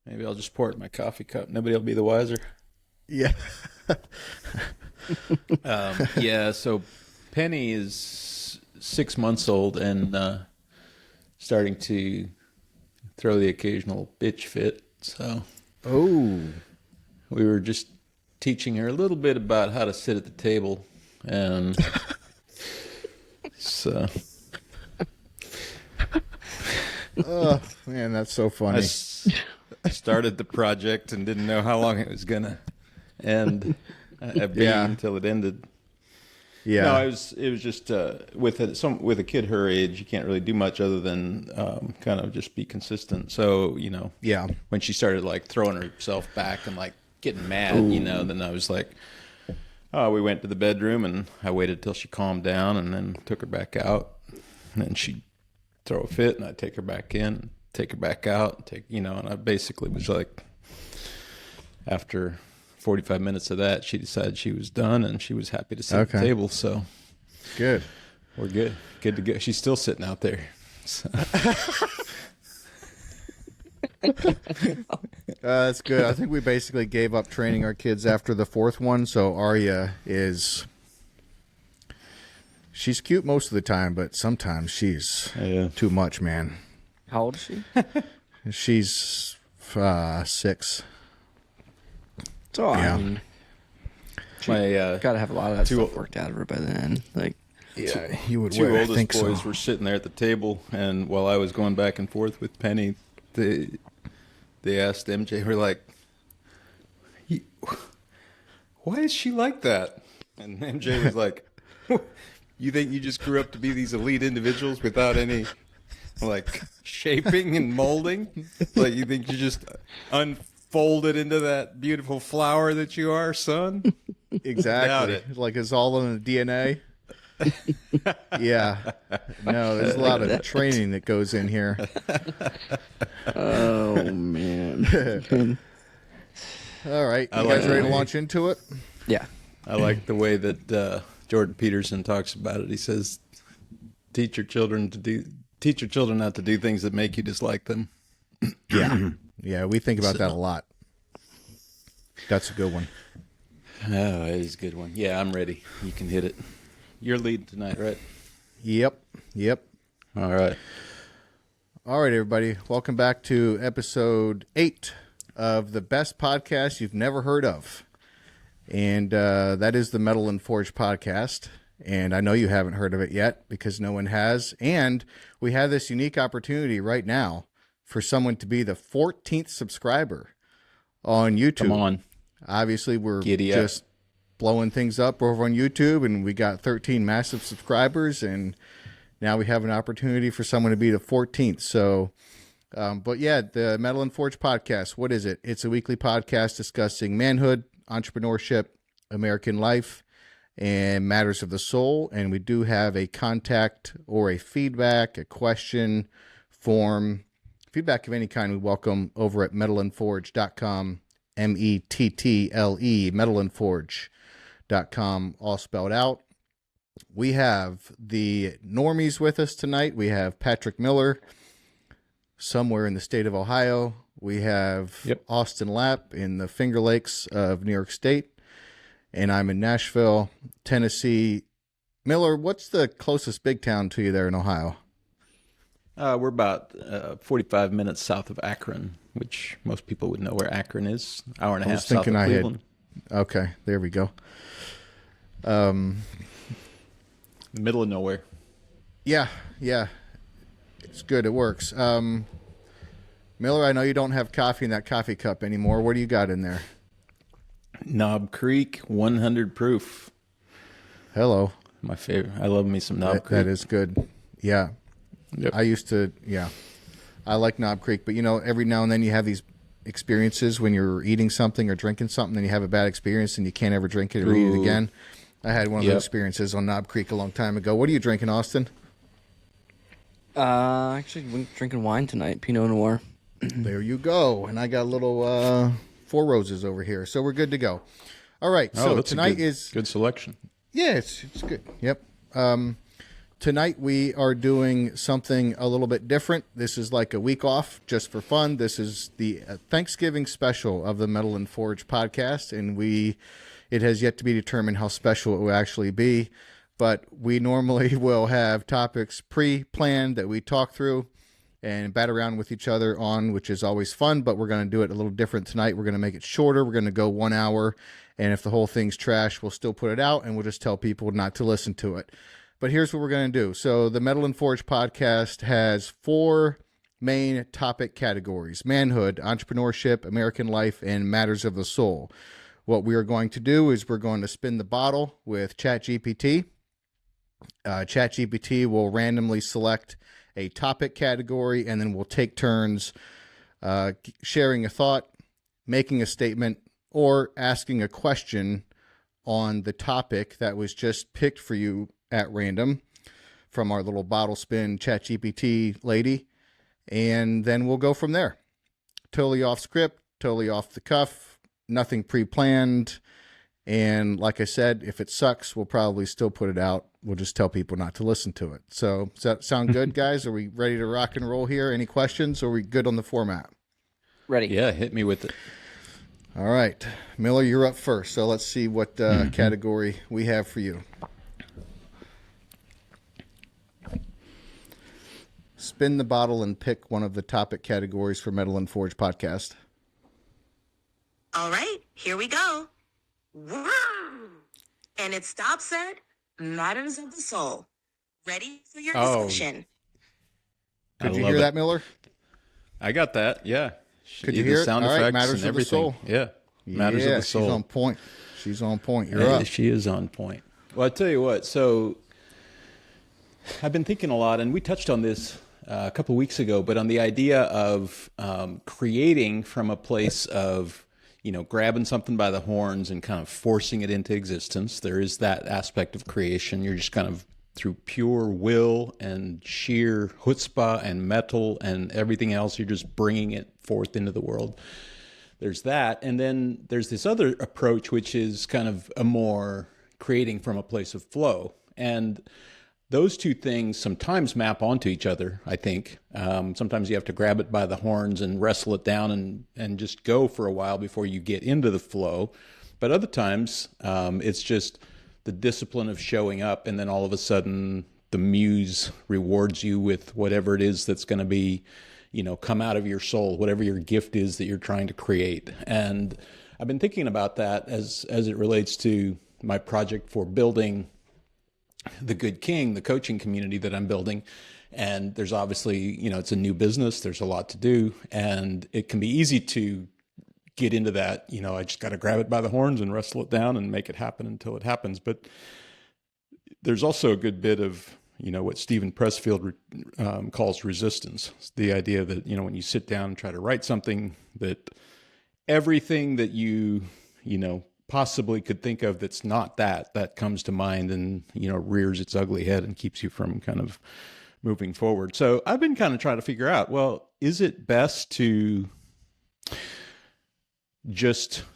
Maybe I'll just pour it in my coffee cup. Nobody will be the wiser. Yeah. Yeah, so Penny is 6 months old and starting to throw the occasional bitch fit. So Oh. we were just teaching her a little bit about how to sit at the table. And so Oh, man, that's so funny. I started the project and didn't know how long it was going to end until it ended. Yeah. No, it was just with a kid her age, you can't really do much other than kind of just be consistent. So Yeah. when she started like throwing herself back and like getting mad, then I was like, oh, we went to the bedroom and I waited till she calmed down and then took her back out. And then she'd throw a fit and I'd take her back in, take her back out, and I basically was like, after 45 minutes of that, she decided she was done and she was happy to sit at the table. So good. We're good. Good to go. She's still sitting out there. So. That's good. I think we basically gave up training our kids after the fourth one. So Arya she's cute most of the time, but sometimes she's too much, man. How old is she? She's 6. So I mean, gotta have a lot of that stuff worked out of her by then. Like, yeah, you would. Two oldest boys were sitting there at the table, and while I was going back and forth with Penny, they asked MJ, we're like, why is she like that? And MJ was like, you think you just grew up to be these elite individuals without any like shaping and molding? Like you think you just unfolded into that beautiful flower that you are, son? Exactly. Like it's all in the DNA. Yeah. No, there's a lot of training that goes in here. Oh, man. All right. You guys ready to launch into it? Yeah. I like the way that Jordan Peterson talks about it. He says, teach your children not to do things that make you dislike them. Yeah. Yeah, we think about that a lot. That's a good one. Oh, it is a good one. Yeah, I'm ready. You can hit it. You're leading tonight, right? Yep. All right. All right, everybody. Welcome back to episode 8 of the best podcast you've never heard of. And that is the Metal and Forge podcast. And I know you haven't heard of it yet because no one has. And we have this unique opportunity right now for someone to be the 14th subscriber on YouTube. Come on. Obviously, we're just blowing things up over on YouTube, and we got 13 massive subscribers, and now we have an opportunity for someone to be the 14th. So, but yeah, the Metal and Forge podcast, what is it? It's a weekly podcast discussing manhood, entrepreneurship, American life, and matters of the soul. And we do have a contact or a feedback, a question form. Feedback of any kind we welcome over at mettleandforge.com, METTLE, mettleandforge.com, all spelled out. We have the normies with us tonight. We have Patrick Miller, somewhere in the state of Ohio. We have Austin Lapp in the Finger Lakes of New York State. And I'm in Nashville, Tennessee. Miller, what's the closest big town to you there in Ohio? We're about 45 minutes south of Akron, which most people would know where Akron is. Hour and a half south of Cleveland. Okay, there we go. Middle of nowhere. Yeah. It's good. It works. Miller, I know you don't have coffee in that coffee cup anymore. What do you got in there? Knob Creek 100 proof. Hello. My favorite. I love me some Knob Creek. That is good. Yeah. Yep. I used to, I like Knob Creek, but every now and then you have these experiences when you're eating something or drinking something and you have a bad experience and you can't ever drink it or eat it again. I had one of those experiences on Knob Creek a long time ago. What are you drinking, Austin? Actually, went drinking wine tonight, Pinot Noir. There you go. And I got a little Four Roses over here, so we're good to go. All right, so tonight is good selection. Yeah, it's good. Yep. tonight we are doing something a little bit different. This is like a week off just for fun. This is the Thanksgiving special of the Metal and Forge podcast, and it has yet to be determined how special it will actually be, but we normally will have topics pre-planned that we talk through and bat around with each other on, which is always fun, but we're going to do it a little different tonight. We're going to make it shorter. We're going to go 1 hour, and if the whole thing's trash, we'll still put it out, and we'll just tell people not to listen to it. But here's what we're going to do. So the Metal and Forge podcast has 4 main topic categories: manhood, entrepreneurship, American life, and matters of the soul. What we are going to do is we're going to spin the bottle with ChatGPT. ChatGPT will randomly select a topic category, and then we'll take turns sharing a thought, making a statement, or asking a question on the topic that was just picked for you at random from our little bottle spin ChatGPT lady. And then we'll go from there. Totally off script, totally off the cuff, nothing pre-planned. And like I said, if it sucks, we'll probably still put it out. We'll just tell people not to listen to it. So does that sound good, guys? Are we ready to rock and roll here? Any questions? Or are we good on the format? Ready. Yeah, hit me with it. All right. Miller, you're up first. So let's see what category we have for you. Spin the bottle and pick one of the topic categories for Metal and Forge podcast. All right, here we go. And it stops at matters of the soul. Ready for your discussion. Could you hear that, Miller? I got that. Yeah. Could you hear it? Sound All right, effects matters and of the everything. soul. Yeah. Matters of the soul. She's on point. She's on point. You're up. She is on point. Well, I tell you what. So I've been thinking a lot, and we touched on this a couple of weeks ago, but on the idea of creating from a place of, grabbing something by the horns and kind of forcing it into existence. There is that aspect of creation. You're just kind of through pure will and sheer chutzpah and metal and everything else, you're just bringing it forth into the world. There's that. And then there's this other approach, which is kind of a more creating from a place of flow. And those two things sometimes map onto each other, I think. Sometimes you have to grab it by the horns and wrestle it down and just go for a while before you get into the flow. But other times, it's just the discipline of showing up, and then all of a sudden the muse rewards you with whatever it is that's going to be, come out of your soul, whatever your gift is that you're trying to create. And I've been thinking about that as it relates to my project for building the Good King, the coaching community that I'm building. And there's obviously, it's a new business. There's a lot to do. And it can be easy to get into that, I just got to grab it by the horns and wrestle it down and make it happen until it happens. But there's also a good bit of, what Stephen Pressfield calls resistance. It's the idea that, when you sit down and try to write something, that everything that you possibly could think of that's not that comes to mind and, rears its ugly head and keeps you from kind of moving forward. So I've been kind of trying to figure out, well, is it best to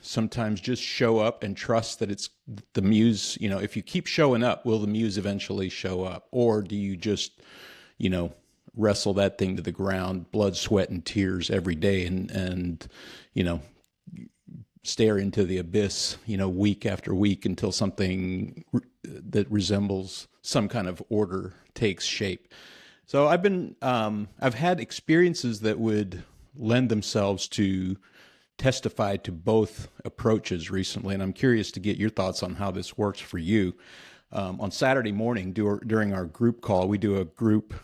sometimes just show up and trust that it's the muse, if you keep showing up, will the muse eventually show up? Or do you just, wrestle that thing to the ground, blood, sweat, and tears every day and stare into the abyss, week after week until something that resembles some kind of order takes shape? So I've had experiences that would lend themselves to testify to both approaches recently, and I'm curious to get your thoughts on how this works for you. On Saturday morning, during our group call, we do a group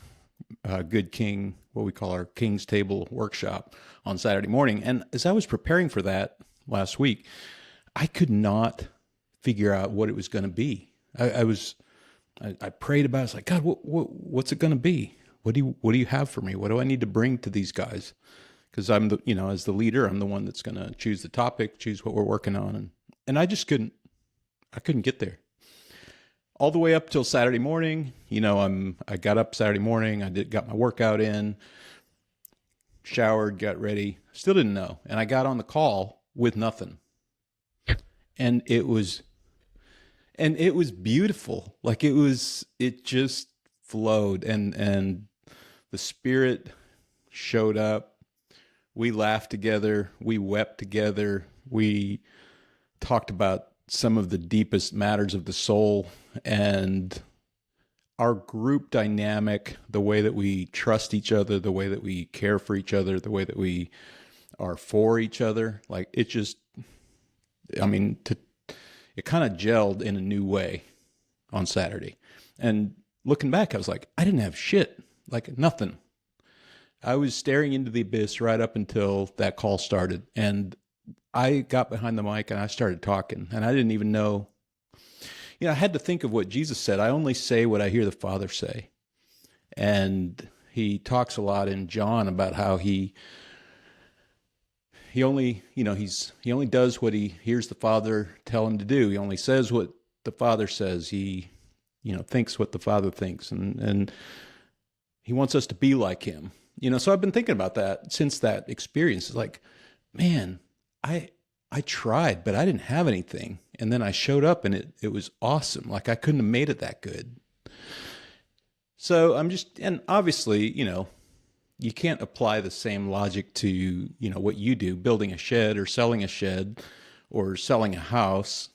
Good King, what we call our King's Table workshop on Saturday morning. And as I was preparing for that last week, I could not figure out what it was going to be. I prayed about it. I was like, God, what's it going to be? What do you have for me? What do I need to bring to these guys? Because I'm as the leader, I'm the one that's going to choose the topic, choose what we're working on. And I just couldn't get there. All the way up till Saturday morning, I got up Saturday morning, got my workout in, showered, got ready, still didn't know. And I got on the call with nothing. And it was beautiful. Like it just flowed, and the Spirit showed up. We laughed together. We wept together. We talked about some of the deepest matters of the soul, and our group dynamic, the way that we trust each other, the way that we care for each other, the way that we are for each other, like it just, I mean, it kind of gelled in a new way on Saturday. And looking back, I was like, I didn't have shit, like nothing. I was staring into the abyss right up until that call started. And I got behind the mic and I started talking, and I didn't even know, I had to think of what Jesus said. I only say what I hear the Father say. And he talks a lot in John about how he only, he only does what he hears the Father tell him to do. He only says what the Father says. He, thinks what the Father thinks. And he wants us to be like him. So I've been thinking about that since that experience. It's like, man, I tried, but I didn't have anything. And then I showed up and it was awesome. Like I couldn't have made it that good. So and obviously, you can't apply the same logic to, what you do, building a shed or selling a house.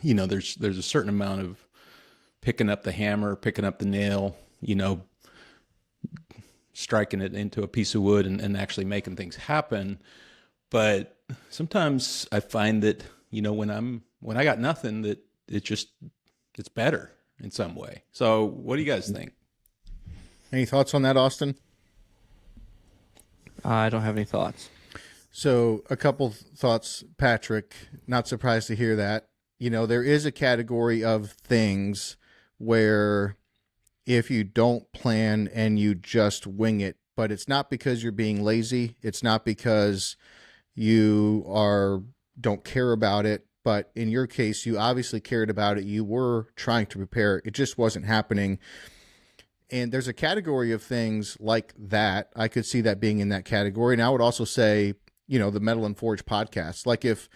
There's a certain amount of picking up the hammer, picking up the nail, striking it into a piece of wood and actually making things happen. But sometimes I find that, when I got nothing, that it's better in some way. So what do you guys think? Any thoughts on that, Austin? I don't have any thoughts. So a couple thoughts, Patrick. Not surprised to hear that. There is a category of things where if you don't plan and you just wing it, but it's not because you're being lazy. It's not because you don't care about it. But in your case, you obviously cared about it. You were trying to prepare. It just wasn't happening. And there's a category of things like that. I could see that being in that category. And I would also say, the Metal and Forge podcast. Like if,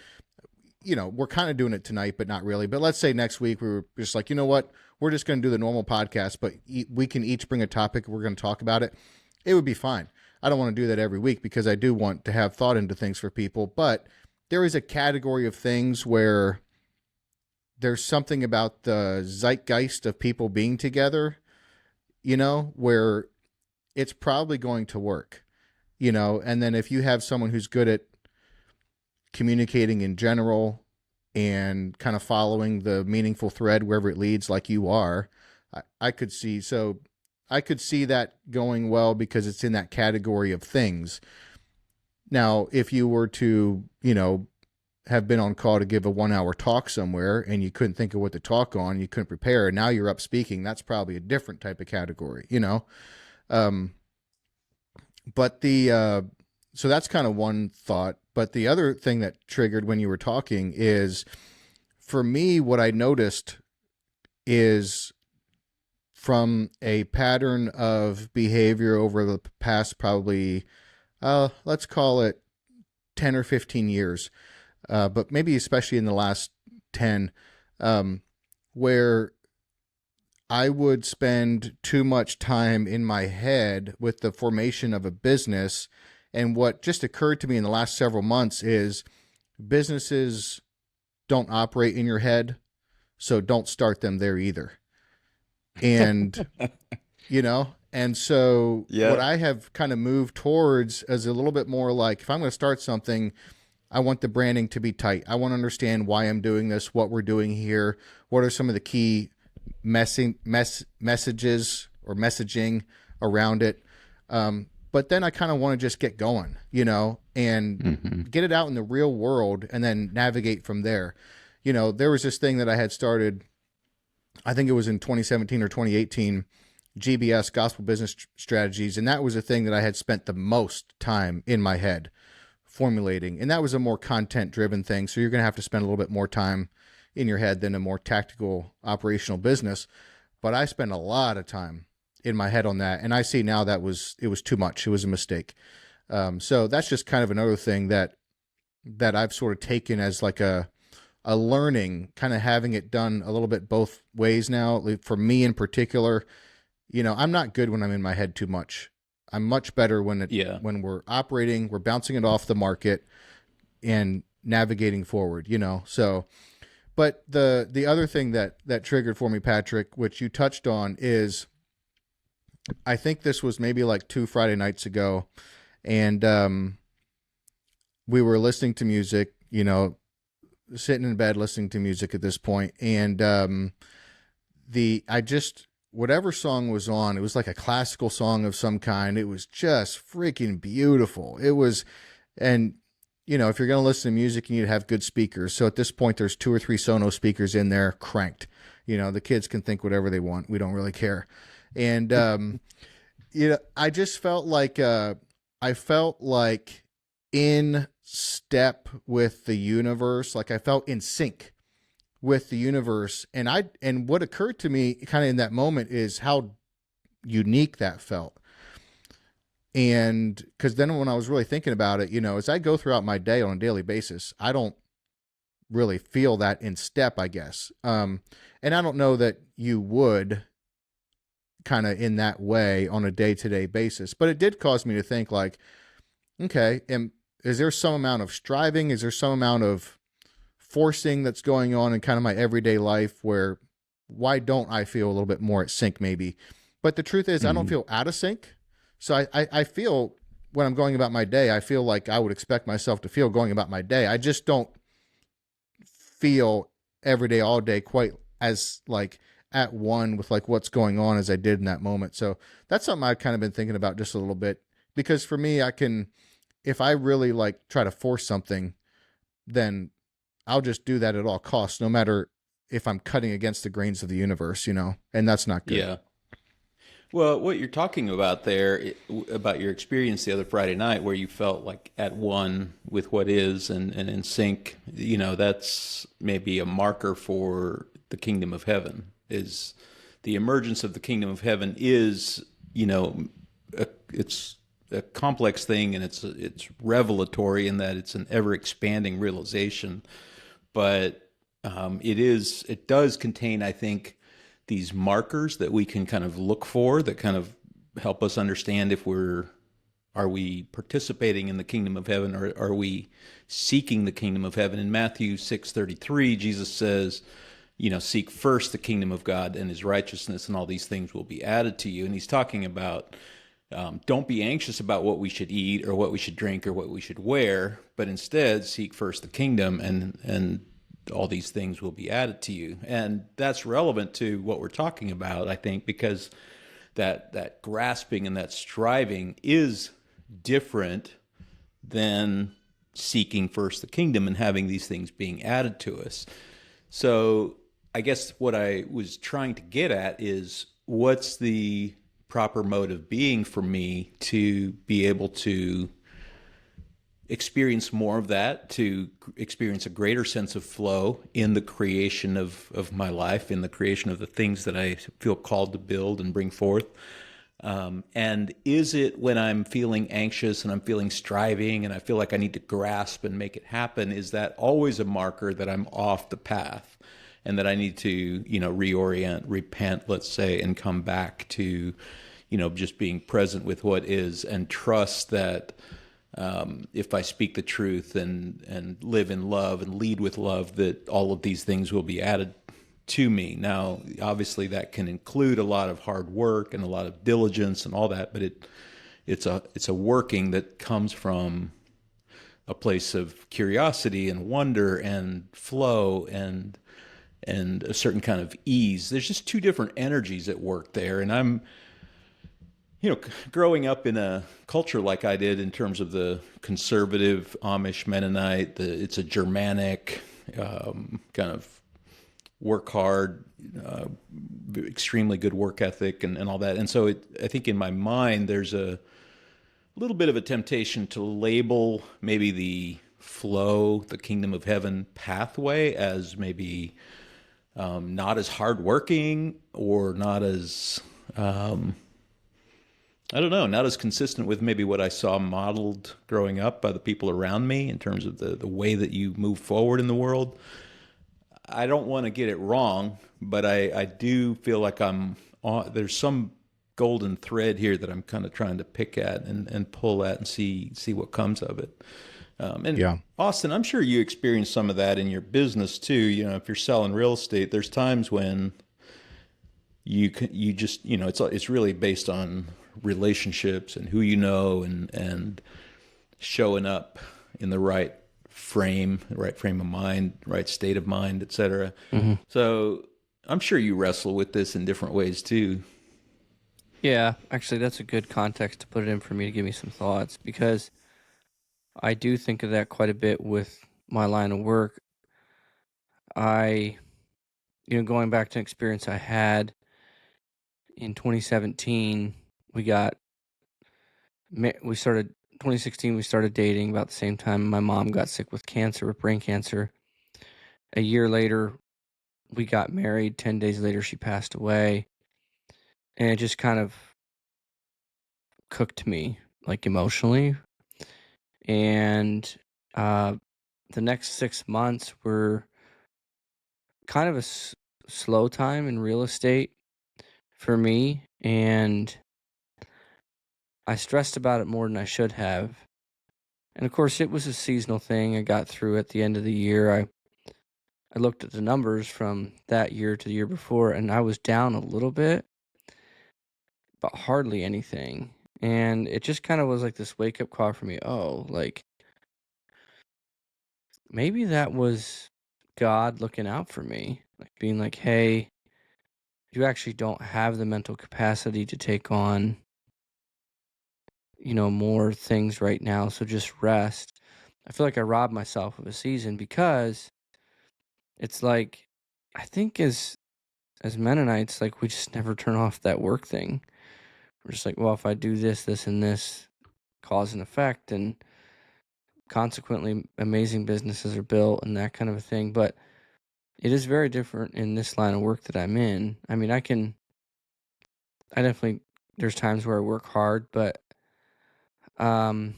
we're kind of doing it tonight, but not really. But let's say next week we were just like, you know what? We're just going to do the normal podcast, but we can each bring a topic. We're going to talk about it. It would be fine. I don't want to do that every week because I do want to have thought into things for people. But there is a category of things where there's something about the zeitgeist of people being together, where it's probably going to work, and then if you have someone who's good at communicating in general and kind of following the meaningful thread wherever it leads, like you are, I could see that going well because it's in that category of things. Now, if you were to, have been on call to give a 1-hour talk somewhere and you couldn't think of what to talk on, you couldn't prepare, and now you're up speaking, that's probably a different type of category, But so that's kind of one thought. But the other thing that triggered when you were talking is, for me, what I noticed is from a pattern of behavior over the past probably, let's call it 10 or 15 years, but maybe especially in the last 10, where I would spend too much time in my head with the formation of a business. And what just occurred to me in the last several months is businesses don't operate in your head, so don't start them there either. And, and so what I have kind of moved towards is a little bit more like, if I'm going to start something, I want the branding to be tight. I want to understand why I'm doing this, what we're doing here, what are some of the key messages or messaging around it. But then I kind of want to just get going, and get it out in the real world and then navigate from there. There was this thing that I had started, I think it was in 2017 or 2018, GBS, Gospel Business Strategies. And that was a thing that I had spent the most time in my head formulating. And that was a more content driven thing. So you're going to have to spend a little bit more time in your head than a more tactical operational business. But I spent a lot of time in my head on that. And I see now it was too much. It was a mistake. So that's just kind of another thing that I've sort of taken as like a a learning, kind of having it done a little bit both ways now. For me in particular, I'm not good when I'm in my head too much. I'm much better when we're operating, we're bouncing it off the market and navigating forward, So, but the other thing that triggered for me, Patrick, which you touched on, is I think this was maybe like 2 Friday nights ago, and we were listening to music, sitting in bed listening to music at this point, and whatever song was on, it was like a classical song of some kind. It was just freaking beautiful. It was, and if you're going to listen to music, you need to have good speakers. So at this point, there's 2 or 3 Sonos speakers in there cranked. The kids can think whatever they want. We don't really care. And, I just felt like, in step with the universe. Like I felt in sync with the universe. And what occurred to me kind of in that moment is how unique that felt. And because then when I was really thinking about it, as I go throughout my day on a daily basis, I don't really feel that in step, I guess. And I don't know that you would kind of in that way on a day-to-day basis, but it did cause me to think like, okay, is there some amount of striving? Is there some amount of forcing that's going on in kind of my everyday life where why don't I feel a little bit more at sync maybe? But the truth is I don't feel out of sync. So I feel when I'm going about my day, I feel like I would expect myself to feel going about my day. I just don't feel every day, all day quite as like at one with like what's going on as I did in that moment. So that's something I've kind of been thinking about just a little bit, because for me, if I really like try to force something, then I'll just do that at all costs, no matter if I'm cutting against the grains of the universe, and that's not good. Yeah. Well, what you're talking about there, about your experience the other Friday night where you felt like at one with what is and in sync, that's maybe a marker for the kingdom of heaven. Is the emergence of the kingdom of heaven is, it's a complex thing, and it's revelatory in that it's an ever expanding realization, but it does contain, I think, these markers that we can kind of look for that kind of help us understand if are we participating in the kingdom of heaven, or are we seeking the kingdom of heaven? In Matthew 6:33, Jesus says, seek first the kingdom of God and his righteousness, and all these things will be added to you. And he's talking about don't be anxious about what we should eat or what we should drink or what we should wear, but instead seek first the kingdom, and all these things will be added to you. And that's relevant to what we're talking about, I think, because that grasping and that striving is different than seeking first the kingdom and having these things being added to us. So I guess what I was trying to get at is, what's the proper mode of being for me to be able to experience more of that, to experience a greater sense of flow in the creation of my life, in the creation of the things that I feel called to build and bring forth. And is it when I'm feeling anxious and I'm feeling striving and I feel like I need to grasp and make it happen, is that always a marker that I'm off the path and that I need to, reorient, repent, let's say, and come back to, just being present with what is, and trust that if I speak the truth and live in love and lead with love, that all of these things will be added to me. Now, obviously, that can include a lot of hard work and a lot of diligence and all that, but it's a working that comes from a place of curiosity and wonder and flow and a certain kind of ease. There's just two different energies at work there, and I'm growing up in a culture like I did in terms of the conservative Amish Mennonite, it's a Germanic kind of work hard, extremely good work ethic and all that. And so I think in my mind, there's a little bit of a temptation to label maybe the flow, the kingdom of heaven pathway as maybe not as hardworking or not as... not as consistent with maybe what I saw modeled growing up by the people around me in terms of the way that you move forward in the world. I don't want to get it wrong, but I do feel like there's some golden thread here that I'm kind of trying to pick at and pull at and see what comes of it. Austin, I'm sure you experience some of that in your business too. If you're selling real estate, there's times when you just, it's really based on relationships and who and showing up in the right frame of mind, right state of mind, etc. Mm-hmm. So I'm sure you wrestle with this in different ways too. Yeah, actually, that's a good context to put it in for me to give me some thoughts, because I do think of that quite a bit with my line of work. Going back to an experience I had in 2017, we started 2016, we started dating about the same time my mom got sick with brain cancer. A year later, we got married. 10 days later, she passed away. And it just kind of cooked me, like, emotionally. And the next 6 months were kind of a slow time in real estate for me. And I stressed about it more than I should have. And of course, it was a seasonal thing. I got through at the end of the year. I looked at the numbers from that year to the year before, and I was down a little bit, but hardly anything. And it just kind of was like this wake-up call for me. Oh, like, maybe that was God looking out for me. Like, being like, hey, you actually don't have the mental capacity to take on, more things right now, so just rest. I feel like I robbed myself of a season, because it's like, I think as Mennonites, like, we just never turn off that work thing. We're just like, well, if I do this, this, and this, cause and effect, and consequently amazing businesses are built and that kind of a thing. But it is very different in this line of work that I'm in. I mean, there's times where I work hard, but I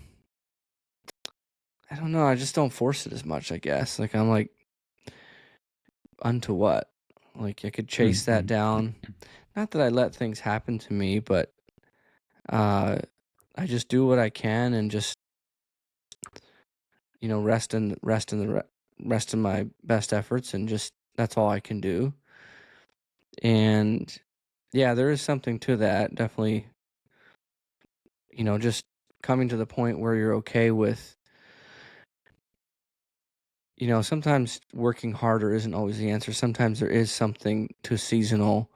don't know, I just don't force it as much, I guess. Like, I'm like, unto what? Like, I could chase that down. Not that I let things happen to me, but I just do what I can and just, rest in my best efforts, and just, that's all I can do. And yeah, there is something to that. Definitely, just coming to the point where you're okay with, sometimes working harder isn't always the answer. Sometimes there is something to seasonal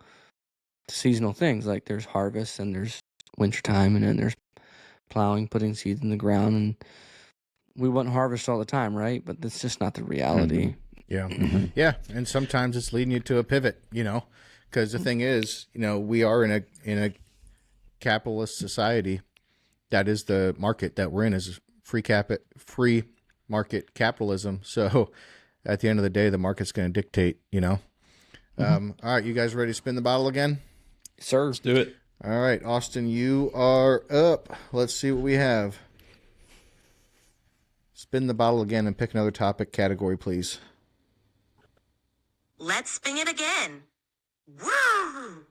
things. Like, there's harvest, and there's wintertime, and then there's plowing, putting seeds in the ground, and we want harvest all the time, right? But that's just not the reality. Mm-hmm. Yeah. Mm-hmm. Yeah. And sometimes it's leading you to a pivot, because the thing is, we are in a capitalist society. That is the market that we're in, is free market capitalism. So at the end of the day, the market's going to dictate, Mm-hmm. All right. You guys ready to spin the bottle again? Sir. Let's do it. All right, Austin, you are up. Let's see what we have. Spin the bottle again and pick another topic category, please. Let's spin it again. Woo!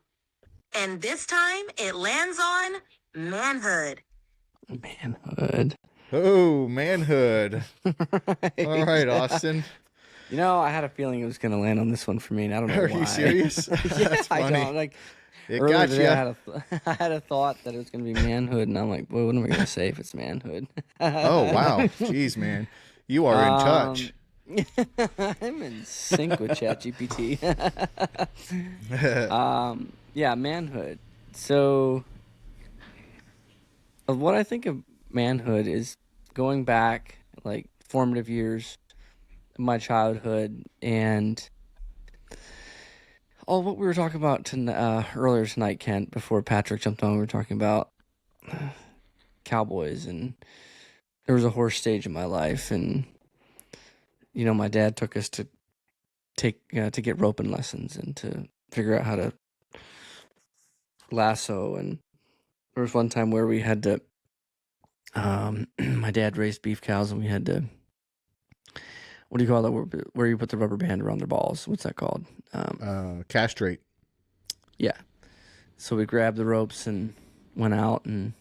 And this time it lands on manhood. Manhood. Oh, manhood. Right. All right, Austin. I had a feeling it was going to land on this one for me, and I don't know why. Are you serious? Yeah, That's funny. I don't. Like, it earlier got today, you. I had a thought that it was going to be manhood, and I'm like, well, what am I going to say if it's manhood? Oh, wow. Jeez, man. You are in touch. I'm in sync with ChatGPT. Yeah, manhood. So, what I think of manhood is going back, like, formative years of my childhood, and what we were talking about earlier tonight, Kent, before Patrick jumped on. We were talking about cowboys, and there was a horse stage in my life, and my dad took us to get roping lessons and to figure out how to lasso. And there was one time where we had to, my dad raised beef cows, and we what do you call that? Where you put the rubber band around their balls? What's that called? Castrate. Yeah. So we grabbed the ropes and went out, and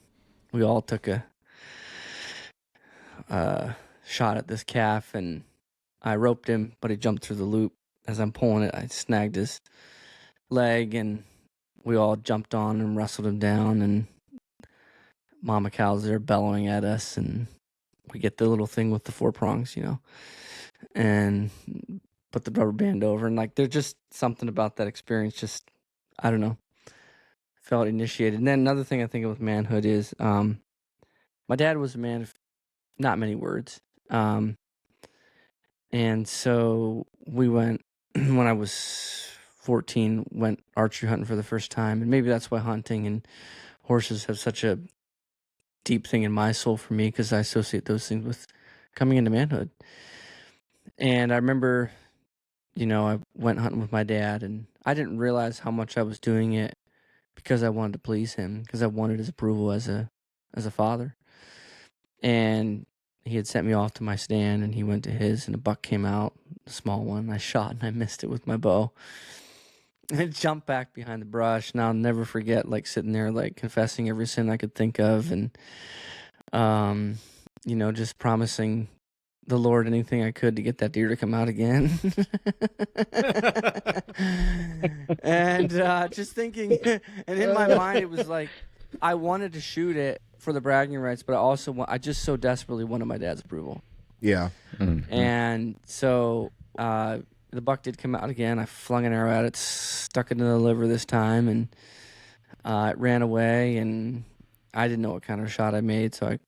we all took a shot at this calf, and I roped him, but he jumped through the loop. As I'm pulling it, I snagged his leg, and we all jumped on and wrestled him down, and Mama cow's there bellowing at us, and we get the little thing with the 4 prongs, and put the rubber band over, and like there's just something about that experience, just I don't know, felt initiated. And then another thing I think of with manhood is my dad was a man of not many words, and so we went when I was 14, went archery hunting for the first time, and maybe that's why hunting and horses have such a deep thing in my soul for me, because I associate those things with coming into manhood. And I remember, I went hunting with my dad, and I didn't realize how much I was doing it because I wanted to please him, because I wanted his approval as a father. And he had sent me off to my stand, and he went to his, and a buck came out, a small one. I shot, and I missed it with my bow. And it jumped back behind the brush, and I'll never forget, like, sitting there, like, confessing every sin I could think of, and, just promising the Lord anything I could to get that deer to come out again. And just thinking, and in my mind, it was like, I wanted to shoot it for the bragging rights, but I just so desperately wanted my dad's approval. Yeah. Mm-hmm. And so the buck did come out again. I flung an arrow at it, stuck it in the liver this time, and it ran away, and I didn't know what kind of shot I made, so I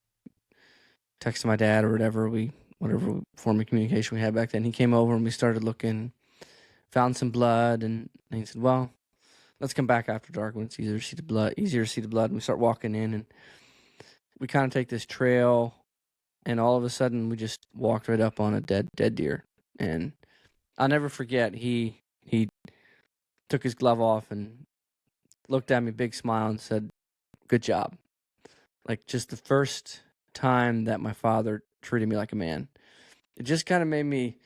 texted my dad or whatever form of communication we had back then. He came over, and we started looking, found some blood, and he said, well, let's come back after dark when it's easier to see the blood. And we start walking in, and we kind of take this trail, and all of a sudden we just walked right up on a dead deer. And I'll never forget, he took his glove off and looked at me, big smile, and said, good job. Like, just the first time that my father treated me like a man. It just kind of made me,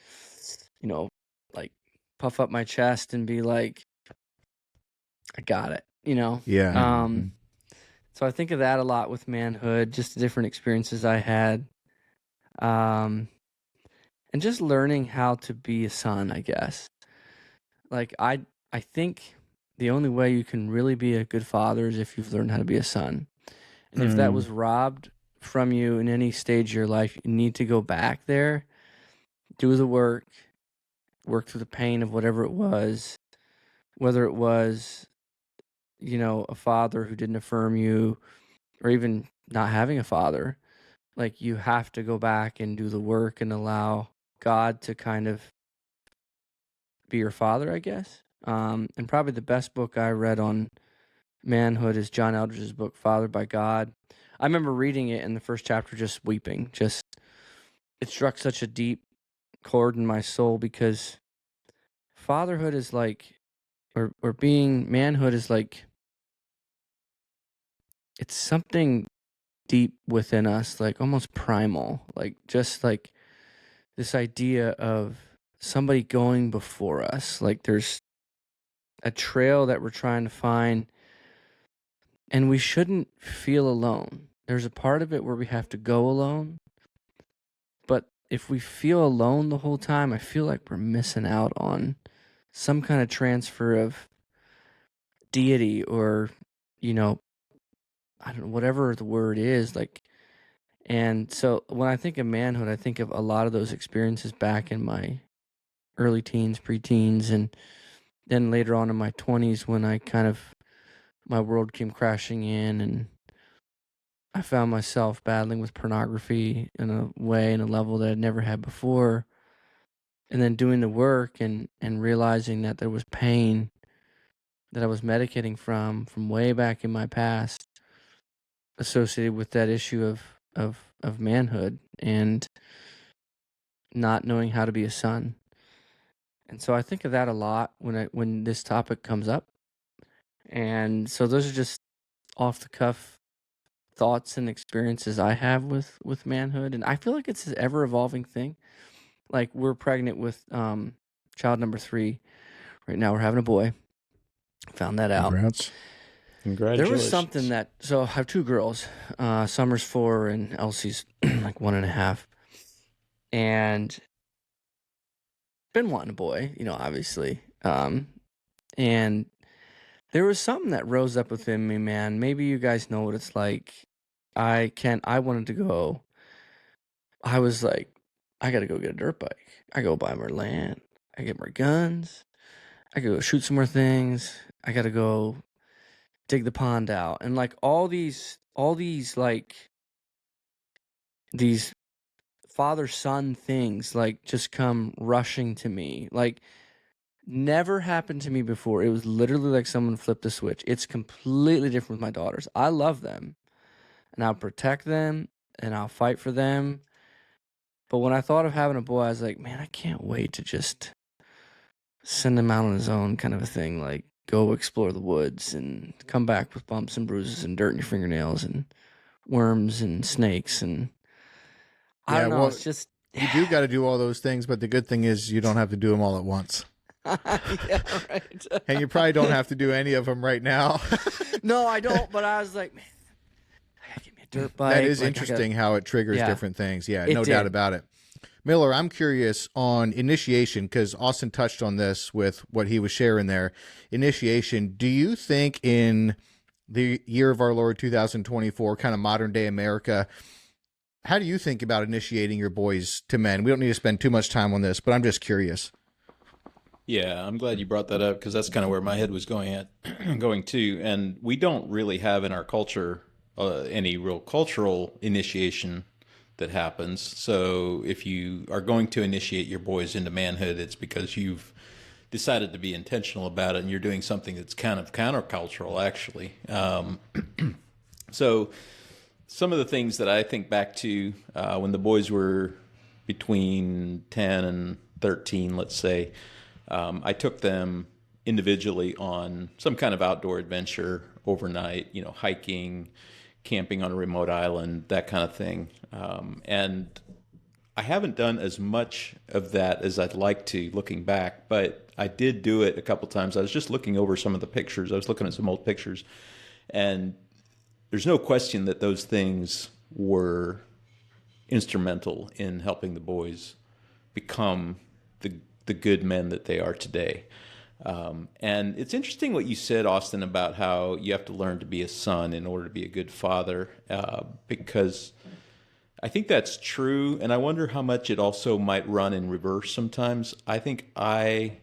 like, puff up my chest and be like, I got it, Yeah. So I think of that a lot with manhood, just the different experiences I had. And just learning how to be a son, I guess. Like, I think the only way you can really be a good father is if you've learned how to be a son. And if that was robbed from you in any stage of your life, you need to go back there, do the work through the pain of whatever it was, whether it was, a father who didn't affirm you, or even not having a father. Like, you have to go back and do the work and allow God to kind of be your father, I guess. And probably the best book I read on manhood is John Eldredge's book, Fathered by God. I remember reading it in the first chapter, just weeping. It struck such a deep chord in my soul, because fatherhood is like, or being manhood is like, it's something deep within us, like almost primal, like just like this idea of somebody going before us. Like, there's a trail that we're trying to find, and we shouldn't feel alone. There's a part of it where we have to go alone, but if we feel alone the whole time, I feel like we're missing out on some kind of transfer of deity, or, I don't know, whatever the word is, like. And so when I think of manhood, I think of a lot of those experiences back in my early teens, preteens, and then later on in my 20s, when my world came crashing in, and I found myself battling with pornography in a way, in a level that I'd never had before. And then doing the work and realizing that there was pain that I was medicating from way back in my past, associated with that issue of manhood and not knowing how to be a son. And so I think of that a lot when this topic comes up. And so those are just off the cuff thoughts and experiences I have with manhood. And I feel like it's an ever evolving thing. Like, we're pregnant with child number 3 right now. We're having a boy. Found that out. Congrats. Congratulations. There was something that, so I have 2 girls. Summer's 4 and Elsie's like 1.5. And been wanting a boy, obviously. And there was something that rose up within me, man. Maybe you guys know what it's like. I wanted to go. I was like, I got to go get a dirt bike. I go buy more land. I get more guns. I go shoot some more things. I got to go dig the pond out. And like all these like these father-son things like just come rushing to me. Like, never happened to me before. It was literally like someone flipped a switch. It's completely different with my daughters. I love them and I'll protect them and I'll fight for them. But when I thought of having a boy, I was like, man, I can't wait to just send him out on his own, kind of a thing. Like, go explore the woods and come back with bumps and bruises and dirt in your fingernails and worms and snakes. And I don't know. Well, it's just, you do got to do all those things. But the good thing is you don't have to do them all at once. Yeah, right. And you probably don't have to do any of them right now. No, I don't. But I was like, man, I gotta get me a dirt bike. That is interesting how it triggers different things. Yeah, no doubt about it. Miller, I'm curious on initiation, because Austin touched on this with what he was sharing there. Initiation, do you think in the year of our Lord 2024, kind of modern day America, how do you think about initiating your boys to men? We don't need to spend too much time on this, but I'm just curious. Yeah, I'm glad you brought that up, because that's kind of where my head was going to. And we don't really have in our culture any real cultural initiation that happens. So if you are going to initiate your boys into manhood, it's because you've decided to be intentional about it and you're doing something that's kind of countercultural, actually. So some of the things that I think back to when the boys were between 10 and 13, let's say, I took them individually on some kind of outdoor adventure overnight, hiking, camping on a remote island, that kind of thing. And I haven't done as much of that as I'd like to looking back, but I did do it a couple times. I was just looking over some of the pictures. I was looking at some old pictures, and there's no question that those things were instrumental in helping the boys become the good men that they are today. And it's interesting what you said, Austin, about how you have to learn to be a son in order to be a good father, because I think that's true. And I wonder how much it also might run in reverse sometimes. I think I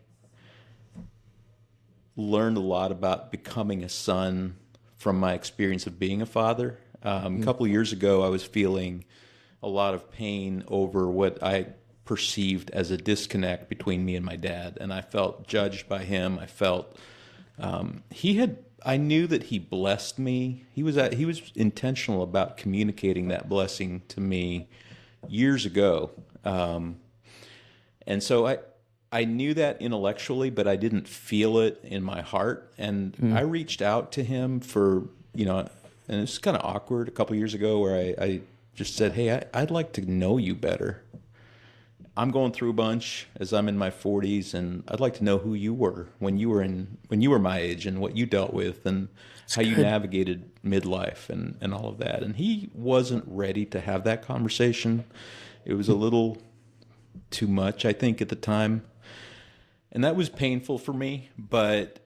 learned a lot about becoming a son from my experience of being a father. A couple of years ago, I was feeling a lot of pain over what I perceived as a disconnect between me and my dad, and I felt judged by him. I felt I knew that he blessed me. He was intentional about communicating that blessing to me years ago, and so I knew that intellectually, but I didn't feel it in my heart. And I reached out to him for and it's kind of awkward a couple of years ago where I just said, "Hey, I'd like to know you better. I'm going through a bunch as I'm in my 40s, and I'd like to know who you were when you were my age and what you dealt with and how you navigated midlife and all of that." And he wasn't ready to have that conversation. It was a little too much, I think, at the time. And that was painful for me. But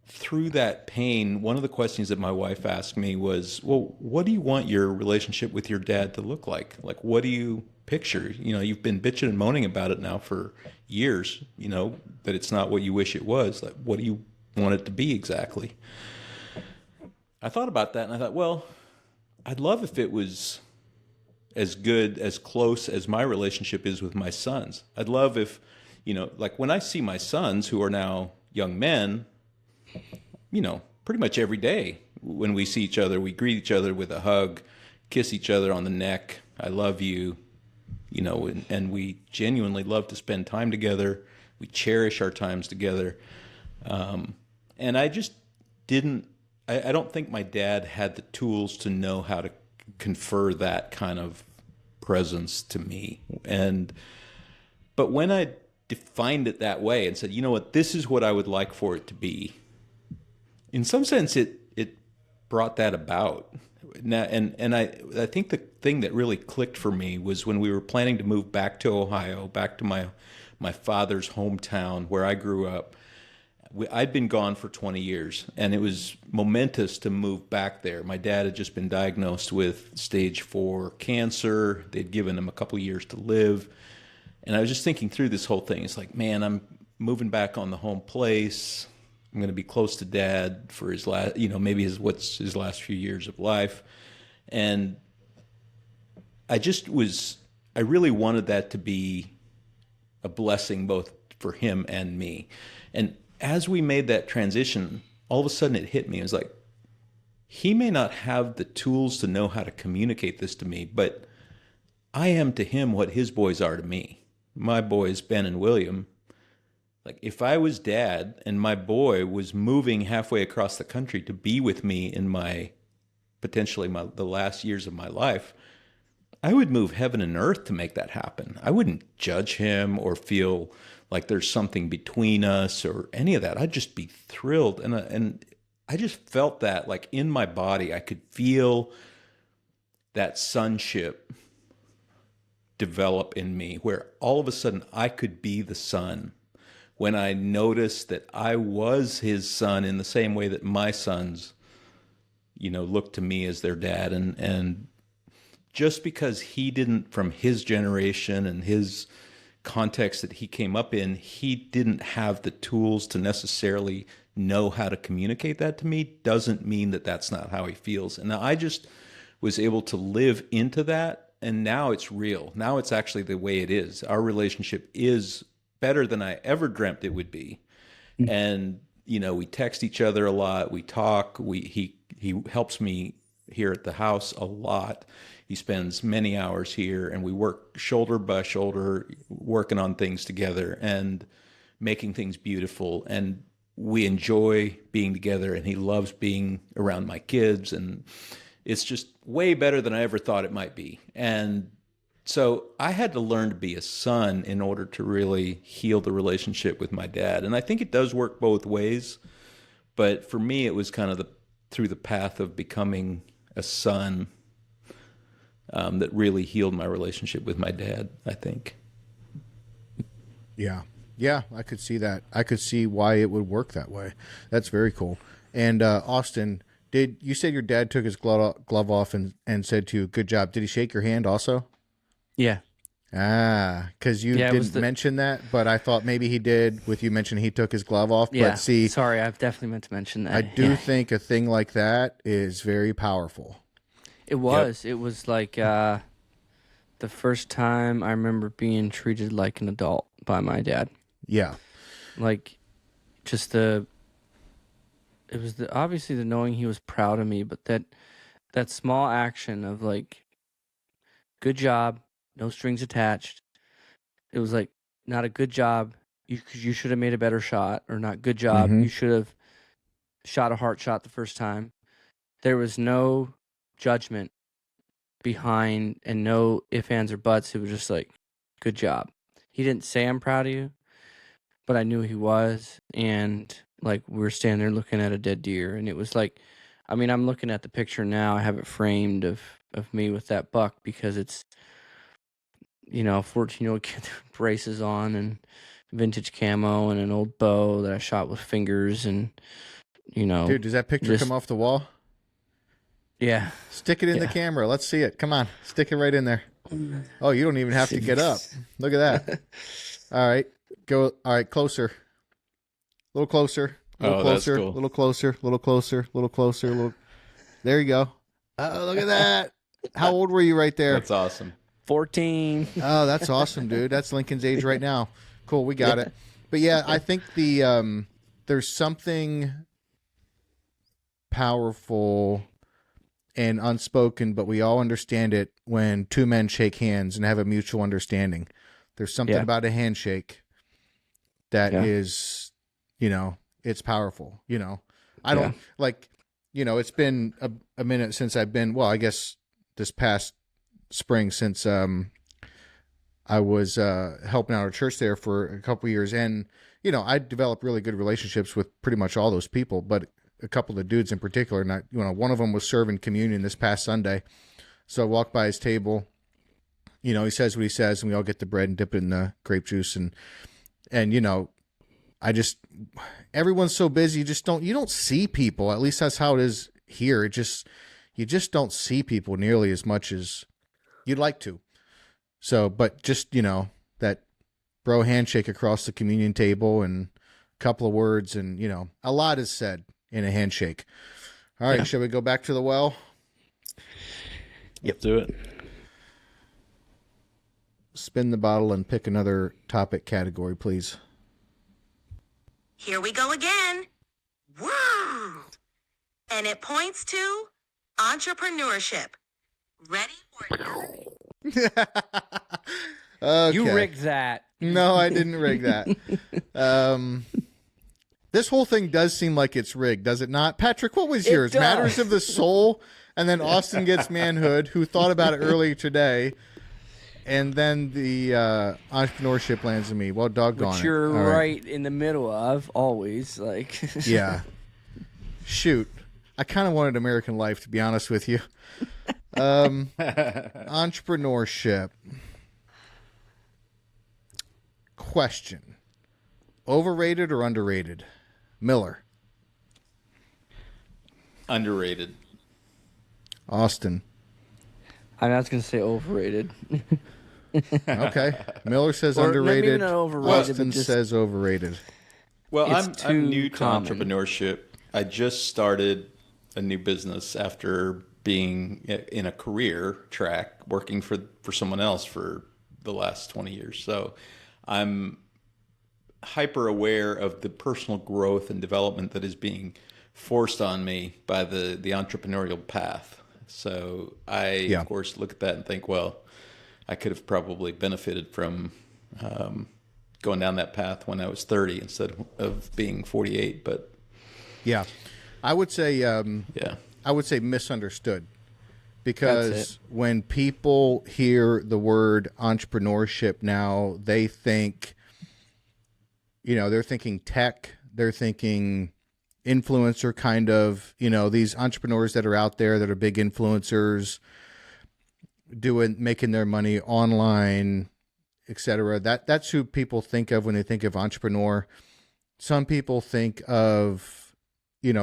through that pain, one of the questions that my wife asked me was, well, what do you want your relationship with your dad to look like? Like, what do you picture? You've been bitching and moaning about it now for years, that it's not what you wish it was. Like, what do you want it to be exactly? I thought about that and I thought, well, I'd love if it was as good, as close as my relationship is with my sons. I'd love if, like when I see my sons who are now young men, pretty much every day when we see each other, we greet each other with a hug, kiss each other on the neck. I love you. And we genuinely love to spend time together. We cherish our times together. And I just I don't think my dad had the tools to know how to confer that kind of presence to me. And But when I defined it that way and said, you know what, this is what I would like for it to be, in some sense, it brought that about. Now, and I think the thing that really clicked for me was when we were planning to move back to Ohio, back to my father's hometown where I grew up. I'd been gone for 20 years, and it was momentous to move back there. My dad had just been diagnosed with stage 4 cancer. They'd given him a couple years to live. And I was just thinking through this whole thing. It's like, man, I'm moving back on the home place. I'm going to be close to Dad for his last, maybe his last few years of life. And I really wanted that to be a blessing both for him and me. And as we made that transition, all of a sudden it hit me. It was like, he may not have the tools to know how to communicate this to me, but I am to him what his boys are to me. My boys, Ben and William, like if I was Dad and my boy was moving halfway across the country to be with me in the last years of my life, I would move heaven and earth to make that happen. I wouldn't judge him or feel like there's something between us or any of that. I'd just be thrilled. And I just felt that like in my body, I could feel that sonship develop in me where all of a sudden I could be the son when I noticed that I was his son in the same way that my sons, looked to me as their dad. And just because he didn't, from his generation and his context that he came up in, he didn't have the tools to necessarily know how to communicate that to me, doesn't mean that that's not how he feels. And I just was able to live into that, and now it's real. Now it's actually the way it is. Our relationship is better than I ever dreamt it would be. And we text each other a lot, we talk, he helps me here at the house a lot. He spends many hours here, and we work shoulder by shoulder, working on things together and making things beautiful. And we enjoy being together, and he loves being around my kids. And it's just way better than I ever thought it might be. And so I had to learn to be a son in order to really heal the relationship with my dad. And I think it does work both ways. But for me, it was kind of through the path of becoming a son that really healed my relationship with my dad, I think. Yeah. Yeah, I could see that. I could see why it would work that way. That's very cool. And Austin, you said your dad took his glove off and said to you, good job. Did he shake your hand also? Yeah. Because you didn't mention that, but I thought maybe he did with you mentioning he took his glove off. Yeah. But see, sorry, I've definitely meant to mention that. I do think a thing like that is very powerful. It was. Yep. It was like the first time I remember being treated like an adult by my dad. Yeah. Like, just obviously the knowing he was proud of me, but that small action of like, good job, no strings attached. It was like, not a good job, you should have made a better shot, or not good job, you should have shot a heart shot the first time. There was no judgment behind and no ifs, ands, or buts. It was just like, good job. He didn't say I'm proud of you, but I knew he was. And like, we were standing there looking at a dead deer, and it was like, I mean, I'm looking at the picture now. I have it framed of me with that buck because it's, a 14-year-old kid with braces on and vintage camo and an old bow that I shot with fingers, and Dude, does that picture come off the wall? Yeah. Stick it in the camera. Let's see it. Come on. Stick it right in there. Oh, you don't even have to get up. Look at that. All right. Go. All right. Closer. A little closer. A little closer. A little closer. A little closer. A little closer. There you go. Oh, look at that. How old were you right there? That's awesome. 14. Oh, that's awesome, dude. That's Lincoln's age right now. Cool. We got it. But yeah, I think there's something powerful and unspoken, but we all understand it when two men shake hands and have a mutual understanding. There's something about a handshake that is, it's powerful. I don't like, it's been a minute since I've been, well, I guess this past spring since I've I was helping out a church there for a couple of years, and I developed really good relationships with pretty much all those people, but a couple of the dudes in particular. Not one of them was serving communion this past Sunday, so I walked by his table. He says what he says, and we all get the bread and dip it in the grape juice, and everyone's so busy, you don't see people. At least that's how it is here. You just don't see people nearly as much as you'd like to. So, but just, that bro handshake across the communion table and a couple of words, and, a lot is said in a handshake. All right. Yeah. Shall we go back to the well? Yep. Do it. Spin the bottle and pick another topic category, please. Here we go again. Woo! And it points to entrepreneurship. Ready or not? Okay. You rigged that. No, I didn't rig that. This whole thing does seem like it's rigged, does it not? Patrick, what was yours? Matters of the Soul, and then Austin gets Manhood, who thought about it earlier today, and then the entrepreneurship lands on me. Well, doggone Which you're it. right in the middle of, always. Yeah. Shoot. I kind of wanted American Life, to be honest with you. Entrepreneurship. Question. Overrated or underrated? Miller. Underrated. Austin. I'm not going to say overrated. Okay. Miller says Or underrated. maybe not overrated, Austin says overrated. Well, It's I'm new too to common. entrepreneurship. I just started a new business after being in a career track working for someone else for the last 20 years. So I'm hyper aware of the personal growth and development that is being forced on me by the entrepreneurial path. So I, of course, look at that and think, well, I could have probably benefited from going down that path when I was 30 instead of being 48. But yeah, I would say misunderstood, because when people hear the word entrepreneurship now, they think, they're thinking tech, they're thinking influencer kind of, these entrepreneurs that are out there that are big influencers making their money online, etc. That's who people think of when they think of entrepreneur. Some people think of,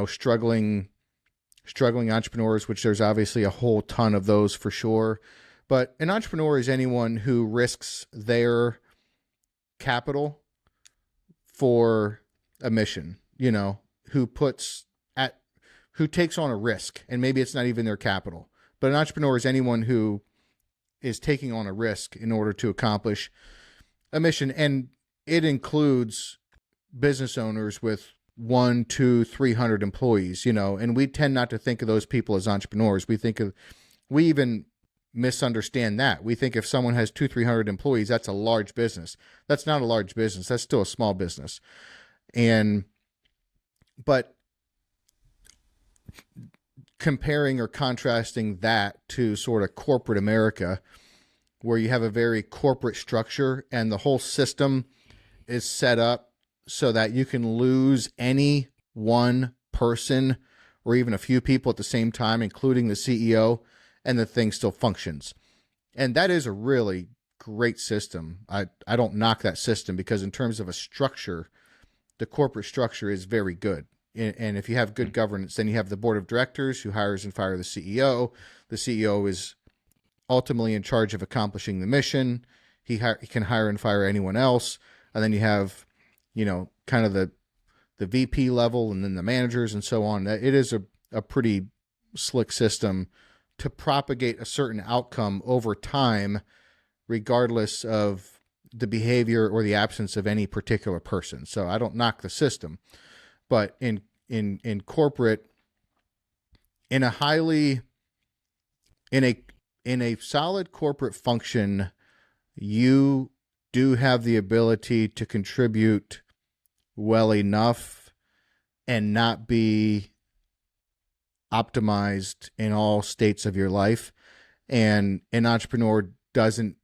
struggling entrepreneurs, which there's obviously a whole ton of those for sure. But an entrepreneur is anyone who risks their capital for a mission, who takes on a risk, and maybe it's not even their capital. But an entrepreneur is anyone who is taking on a risk in order to accomplish a mission. And it includes business owners with 100, 200, 300 employees, and we tend not to think of those people as entrepreneurs. We even misunderstand that. We think if someone has 200, 300 employees, that's a large business. That's not a large business. That's still a small business. But comparing or contrasting that to sort of corporate America, where you have a very corporate structure and the whole system is set up so that you can lose any one person or even a few people at the same time, including the CEO, and the thing still functions. And that is a really great system. I don't knock that system, because in terms of a structure, the corporate structure is very good. And if you have good governance, then you have the board of directors who hires and fires the CEO. The CEO is ultimately in charge of accomplishing the mission. He can hire and fire anyone else. And then you have, kind of the VP level, and then the managers and so on. It is a pretty slick system to propagate a certain outcome over time, regardless of the behavior or the absence of any particular person. So I don't knock the system, but in corporate, in a solid corporate function, you do have the ability to contribute well enough and not be optimized in all states of your life. And an entrepreneur doesn't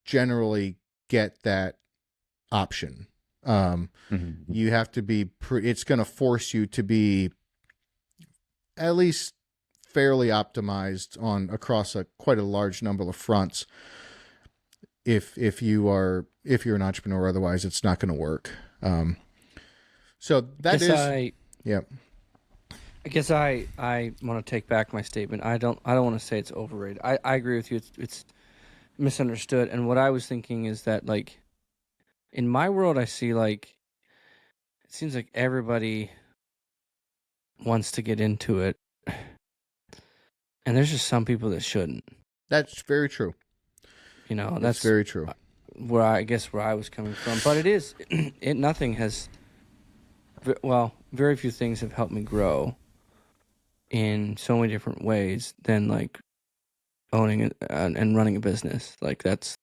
generally get that option. You have to be, it's going to force you to be at least fairly optimized on across quite a large number of fronts. If you're an entrepreneur, otherwise it's not going to work. So that is, yeah. I guess I want to take back my statement. I don't want to say it's overrated. I agree with you. It's misunderstood. And what I was thinking is that, like, in my world, I see, like, it seems like everybody wants to get into it, and there's just some people that shouldn't. That's very true. You know, that's very true. Where I was coming from. But very few things have helped me grow in so many different ways than, like, owning and running a business. Like, that's,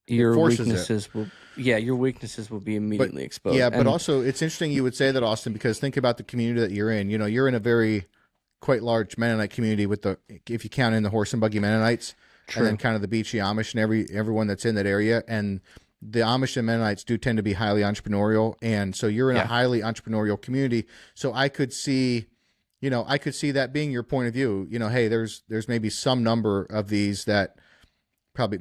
your weaknesses will be immediately exposed. Yeah, but also it's interesting you would say that, Austin, because think about the community that you're in. You know, you're in a very quite large Mennonite community if you count in the horse and buggy Mennonites. True. And then kind of the beachy Amish and everyone that's in that area. And the Amish and Mennonites do tend to be highly entrepreneurial. And so you're in a highly entrepreneurial community. So I could see that being your point of view. You know, hey, there's maybe some number of these that probably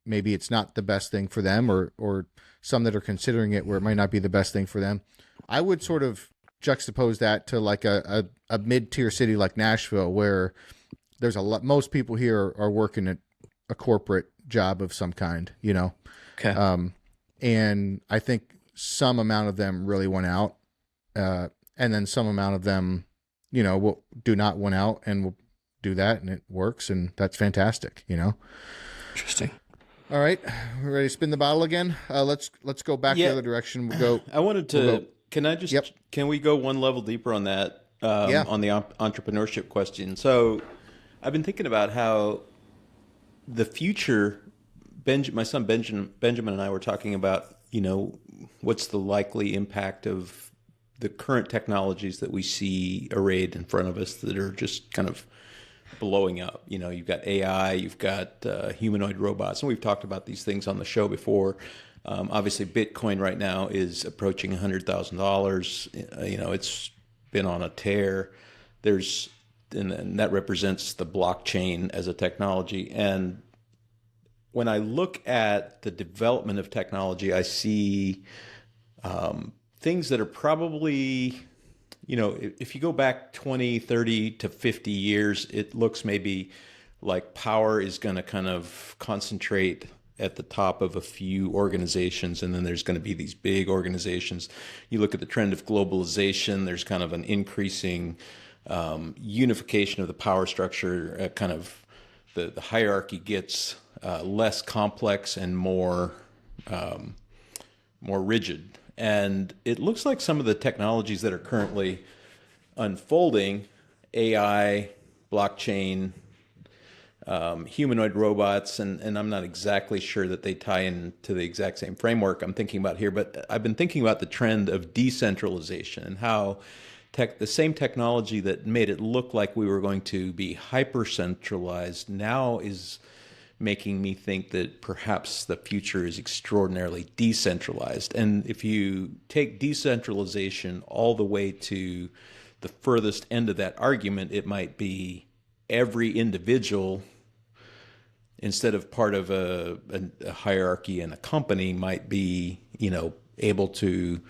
maybe it's not the best thing for them, or some that are considering it where it might not be the best thing for them. I would sort of juxtapose that to like a mid-tier city like Nashville, where there's most people here are working at a corporate job of some kind, you know? Okay. And I think some amount of them really went out. And then some amount of them, you know, do not went out and will do that, and it works, and that's fantastic, you know? Interesting. All right. We're ready to spin the bottle again? Let's go back the other direction. We'll go. I wanted to, can we go one level deeper on that? On the entrepreneurship question. So I've been thinking about how the future, my son Benjamin and I were talking about, you know, what's the likely impact of the current technologies that we see arrayed in front of us that are just kind of blowing up. You know, you've got AI, you've got humanoid robots, and we've talked about these things on the show before. Obviously, Bitcoin right now is approaching $100,000. You know, it's been on a tear. And that represents the blockchain as a technology. And when I look at the development of technology, I see things that are probably, you know, if you go back 20, 30 to 50 years, it looks maybe like power is going to kind of concentrate at the top of a few organizations, and then there's going to be these big organizations. You look at the trend of globalization, there's kind of an increasing unification of the power structure, kind of the hierarchy gets less complex and more rigid. And it looks like some of the technologies that are currently unfolding, AI, blockchain, humanoid robots, and I'm not exactly sure that they tie into the exact same framework I'm thinking about here, but I've been thinking about the trend of decentralization and how the same technology that made it look like we were going to be hyper-centralized now is making me think that perhaps the future is extraordinarily decentralized. And if you take decentralization all the way to the furthest end of that argument, it might be every individual, instead of part of a hierarchy in a company, might be, you know, able to,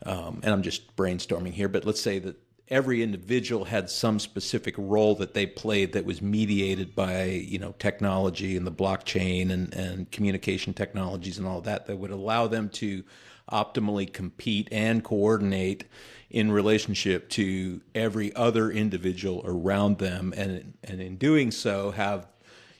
and I'm just brainstorming here, but let's say that every individual had some specific role that they played that was mediated by, you know, technology and the blockchain and communication technologies and all that would allow them to optimally compete and coordinate in relationship to every other individual around them, and in doing so have,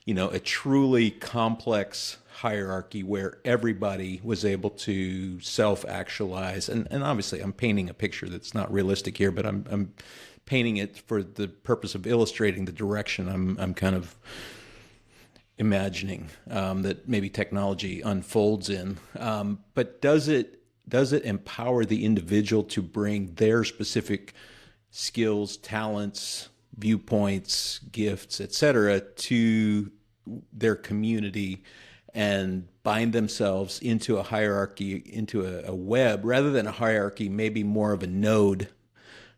you know, a truly complex hierarchy where everybody was able to self-actualize. And obviously I'm painting a picture that's not realistic here, but I'm painting it for the purpose of illustrating the direction I'm kind of imagining that maybe technology unfolds in. But does it empower the individual to bring their specific skills, talents, viewpoints, gifts, etc., to their community, and bind themselves into a hierarchy, into a web, rather than a hierarchy, maybe more of a node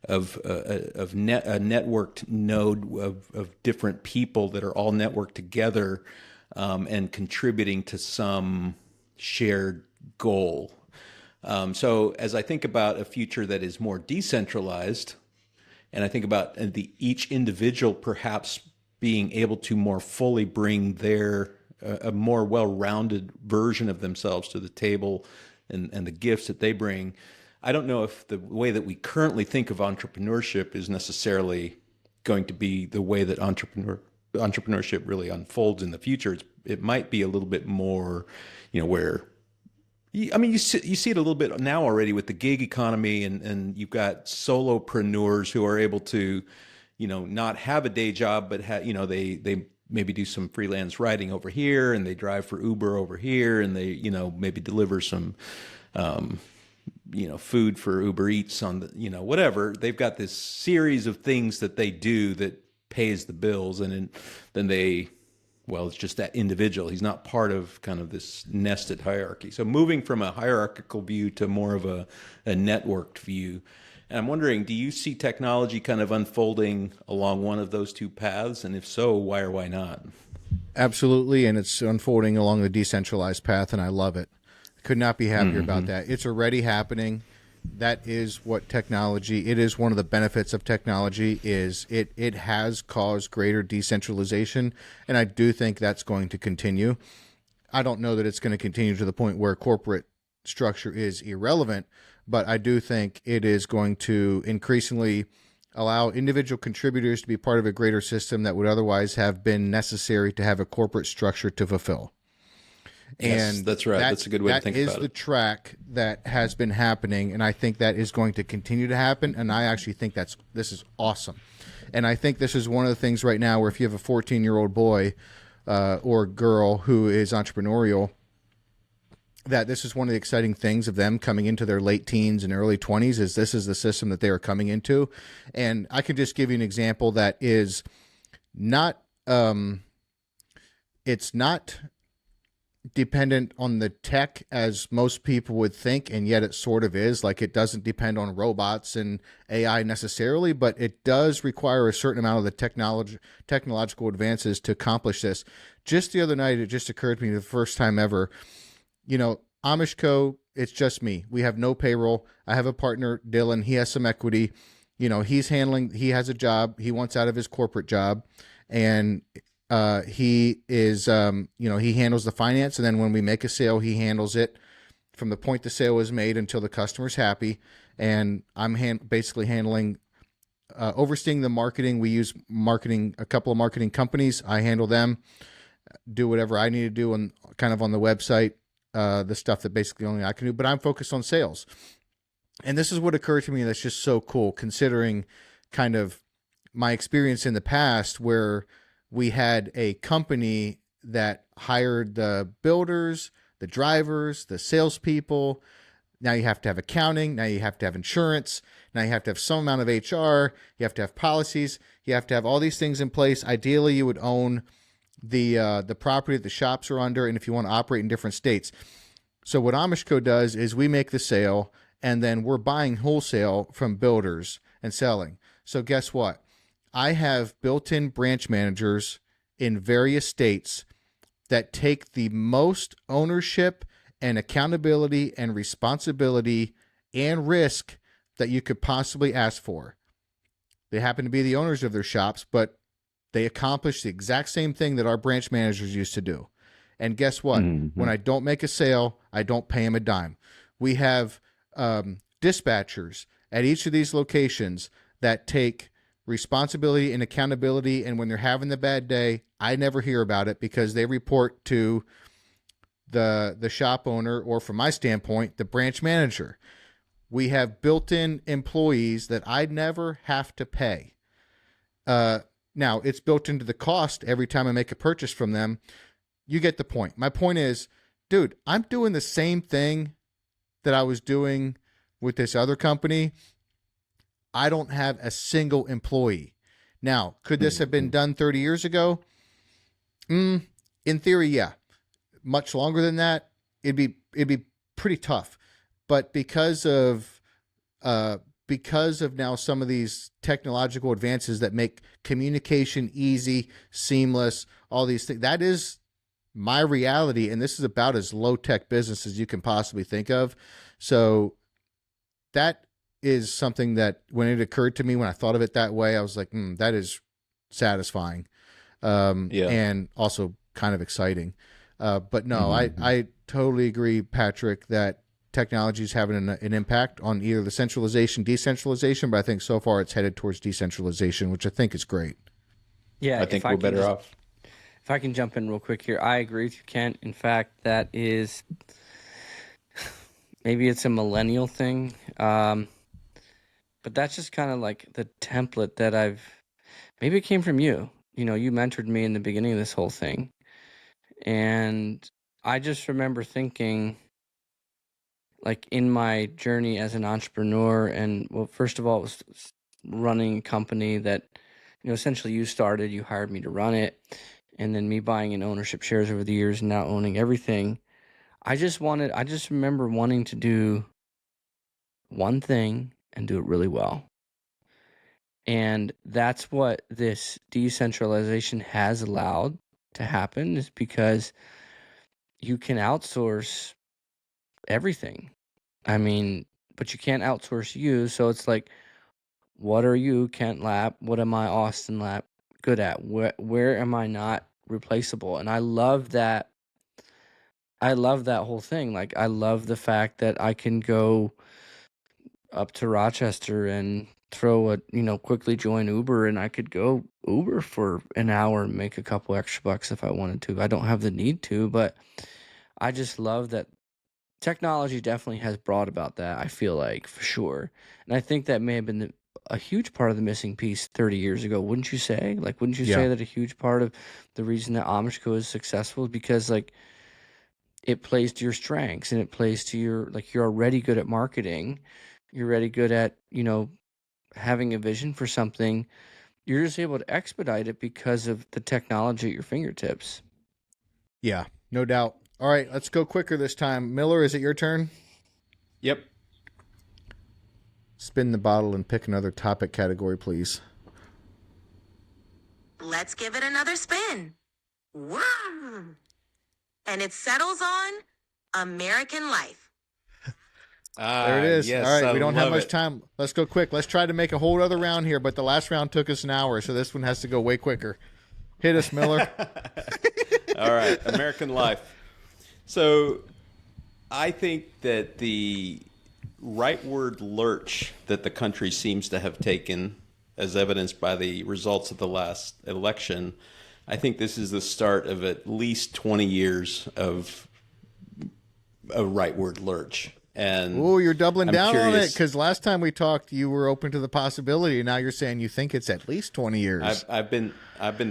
of a networked node of different people that are all networked together and contributing to some shared goal. So as I think about a future that is more decentralized, and I think about each individual perhaps being able to more fully bring their a more well-rounded version of themselves to the table, and the gifts that they bring. I don't know if the way that we currently think of entrepreneurship is necessarily going to be the way that entrepreneurship really unfolds in the future. It might be a little bit more, where, I mean, you see it a little bit now already with the gig economy, and you've got solopreneurs who are able to, not have a day job, but they maybe do some freelance writing over here, and they drive for Uber over here, and they, maybe deliver some, food for Uber Eats on the, whatever. They've got this series of things that they do that pays the bills. And then it's just that individual. He's not part of kind of this nested hierarchy. So moving from a hierarchical view to more of a networked view. And I'm wondering, do you see technology kind of unfolding along one of those two paths? And if so, why or why not? Absolutely. And it's unfolding along the decentralized path, and I love it. Could not be happier about that. It's already happening. That is what technology, it is one of the benefits of technology, is it has caused greater decentralization, and I do think that's going to continue. I don't know that it's going to continue to the point where corporate structure is irrelevant, but I do think it is going to increasingly allow individual contributors to be part of a greater system that would otherwise have been necessary to have a corporate structure to fulfill. Yes, and that's right. That's a good way to think about it. That is the track that has been happening, and I think that is going to continue to happen, and I actually think this is awesome. And I think this is one of the things right now where if you have a 14-year-old boy or girl who is entrepreneurial, that this is one of the exciting things of them coming into their late teens and early 20s, is this is the system that they are coming into. And I can just give you an example that is not, it's not dependent on the tech as most people would think, and yet it sort of is. Like, it doesn't depend on robots and AI necessarily, but it does require a certain amount of the technological advances to accomplish this. Just the other night, it just occurred to me the first time ever, Amish Co., it's just me. We have no payroll. I have a partner, Dylan. He has some equity. He has a job. He wants out of his corporate job, and he is, he handles the finance, and then when we make a sale, he handles it from the point the sale is made until the customer's happy. And I'm basically handling, overseeing the marketing. We use a couple of marketing companies. I handle them, do whatever I need to do on the website, the stuff that basically only I can do, but I'm focused on sales. And this is what occurred to me that's just so cool, considering kind of my experience in the past where we had a company that hired the builders, the drivers, the salespeople. Now you have to have accounting. Now you have to have insurance. Now you have to have some amount of HR. You have to have policies. You have to have all these things in place. Ideally, you would own the property that the shops are under, and if you want to operate in different states. So what Amish Co. does is we make the sale, and then we're buying wholesale from builders and selling. So guess what? I have built-in branch managers in various states that take the most ownership and accountability and responsibility and risk that you could possibly ask for. They happen to be the owners of their shops, but they accomplish the exact same thing that our branch managers used to do. And guess what? When I don't make a sale, I don't pay them a dime. We have dispatchers at each of these locations that take responsibility and accountability, and when they're having the bad day, I never hear about it because they report to the shop owner, or from my standpoint, the branch manager. We have built-in employees that I never have to pay. Now, it's built into the cost every time I make a purchase from them. You get the point. My point is, dude, I'm doing the same thing that I was doing with this other company. I don't have a single employee. Now, could this have been done 30 years ago? In theory, yeah. much longer than that, it'd be pretty tough. But because of now some of these technological advances that make communication easy, seamless, all these things, that is my reality. And this is about as low tech business as you can possibly think of. So that is something that when it occurred to me, when I thought of it that way, I was like, that is satisfying. And also kind of exciting. But no, I totally agree, Patrick, that technology is having an impact on either the centralization, decentralization, but I think so far it's headed towards decentralization, which I think is great. Yeah, I think we're better off. If I can jump in real quick here, I agree with you, Kent. In fact, that is, maybe it's a millennial thing, but that's just kind of like the template that maybe it came from you. You know, you mentored me in the beginning of this whole thing. And I just remember thinking, like, in my journey as an entrepreneur, and well, first of all, it was running a company that, essentially you started, you hired me to run it, and then me buying in ownership shares over the years and now owning everything. I just remember wanting to do one thing and do it really well. And that's what this decentralization has allowed to happen, is because you can outsource everything. I mean, but you can't outsource you. So it's like, what are you, Kent Lapp? What am I, Austin Lapp, good at? Where am I not replaceable? And I love that. I love that whole thing. Like, I love the fact that I can go up to Rochester and quickly join Uber, and I could go Uber for an hour and make a couple extra bucks if I wanted to. I don't have the need to, but I just love that technology definitely has brought about that, I feel like, for sure. And I think that may have been a huge part of the missing piece 30 years ago, wouldn't you say? Like, wouldn't you say that a huge part of the reason that AmishCo is successful is because, like, it plays to your strengths, and it plays to you're already good at marketing. You're already good at, having a vision for something. You're just able to expedite it because of the technology at your fingertips. Yeah, no doubt. All right, let's go quicker this time. Miller, is it your turn? Yep. Spin the bottle and pick another topic category, please. Let's give it another spin. Wow. And it settles on American life. There it is. Yes, all right, we don't have much it. time. Let's go quick. Let's try to make a whole other round here, but the last round took us an hour, so this one has to go way quicker. Hit us, Miller. All right, American life. So I think that the rightward lurch that the country seems to have taken, as evidenced by the results of the last election, I think this is the start of at least 20 years of a rightward lurch. And you're doubling down curious. on it, because last time we talked, you were open to the possibility, and now you're saying you think it's at least 20 years. I've been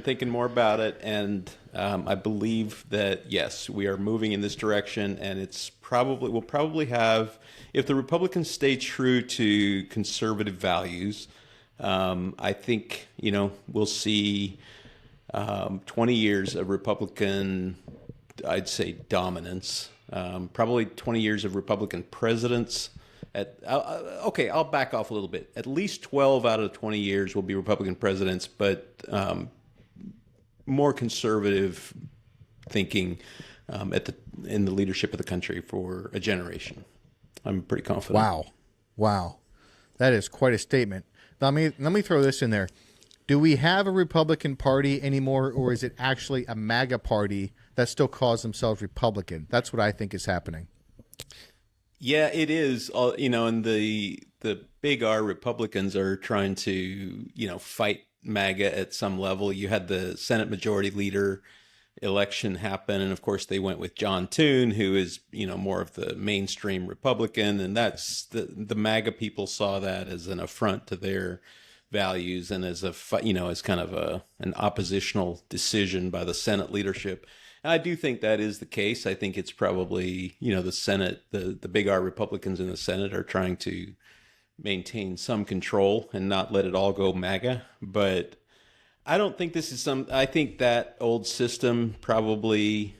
thinking more about it, and I believe that yes, we are moving in this direction, and we'll probably have, if the Republicans stay true to conservative values, I think we'll see 20 years of Republican, I'd say, dominance. Probably 20 years of Republican presidents. I'll back off a little bit. At least 12 out of 20 years will be Republican presidents, but more conservative thinking in the leadership of the country for a generation. I'm pretty confident. Wow, that is quite a statement. Let me throw this in there. Do we have a Republican Party anymore, or is it actually a MAGA party that still calls themselves Republican? That's what I think is happening. Yeah, it is. And the big R Republicans are trying to, fight MAGA at some level. You had the Senate Majority Leader election happen, and of course they went with John Toon, who is, more of the mainstream Republican, and that's the MAGA people saw that as an affront to their values and as as kind of an oppositional decision by the Senate leadership. And I do think that is the case. I think it's probably, the Senate, the big R Republicans in the Senate are trying to maintain some control and not let it all go MAGA. But I don't think this is I think that old system probably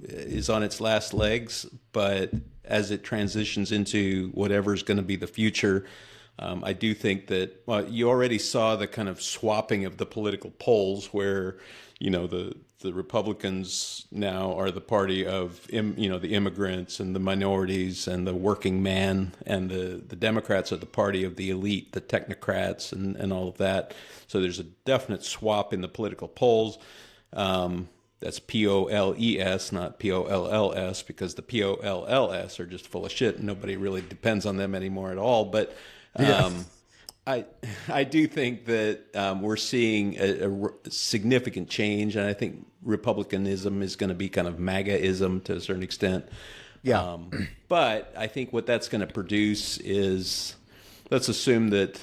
is on its last legs, but as it transitions into whatever's going to be the future, I do think that, well, you already saw the kind of swapping of the political poles where, the Republicans now are the party of, the immigrants and the minorities and the working man, and the Democrats are the party of the elite, the technocrats and all of that. So there's a definite swap in the political poles. That's POLES, not POLLS, because the POLLS are just full of shit and nobody really depends on them anymore at all. But I do think that we're seeing a significant change, and I think Republicanism is going to be kind of MAGA-ism to a certain extent. Yeah. But I think what that's going to produce is, let's assume that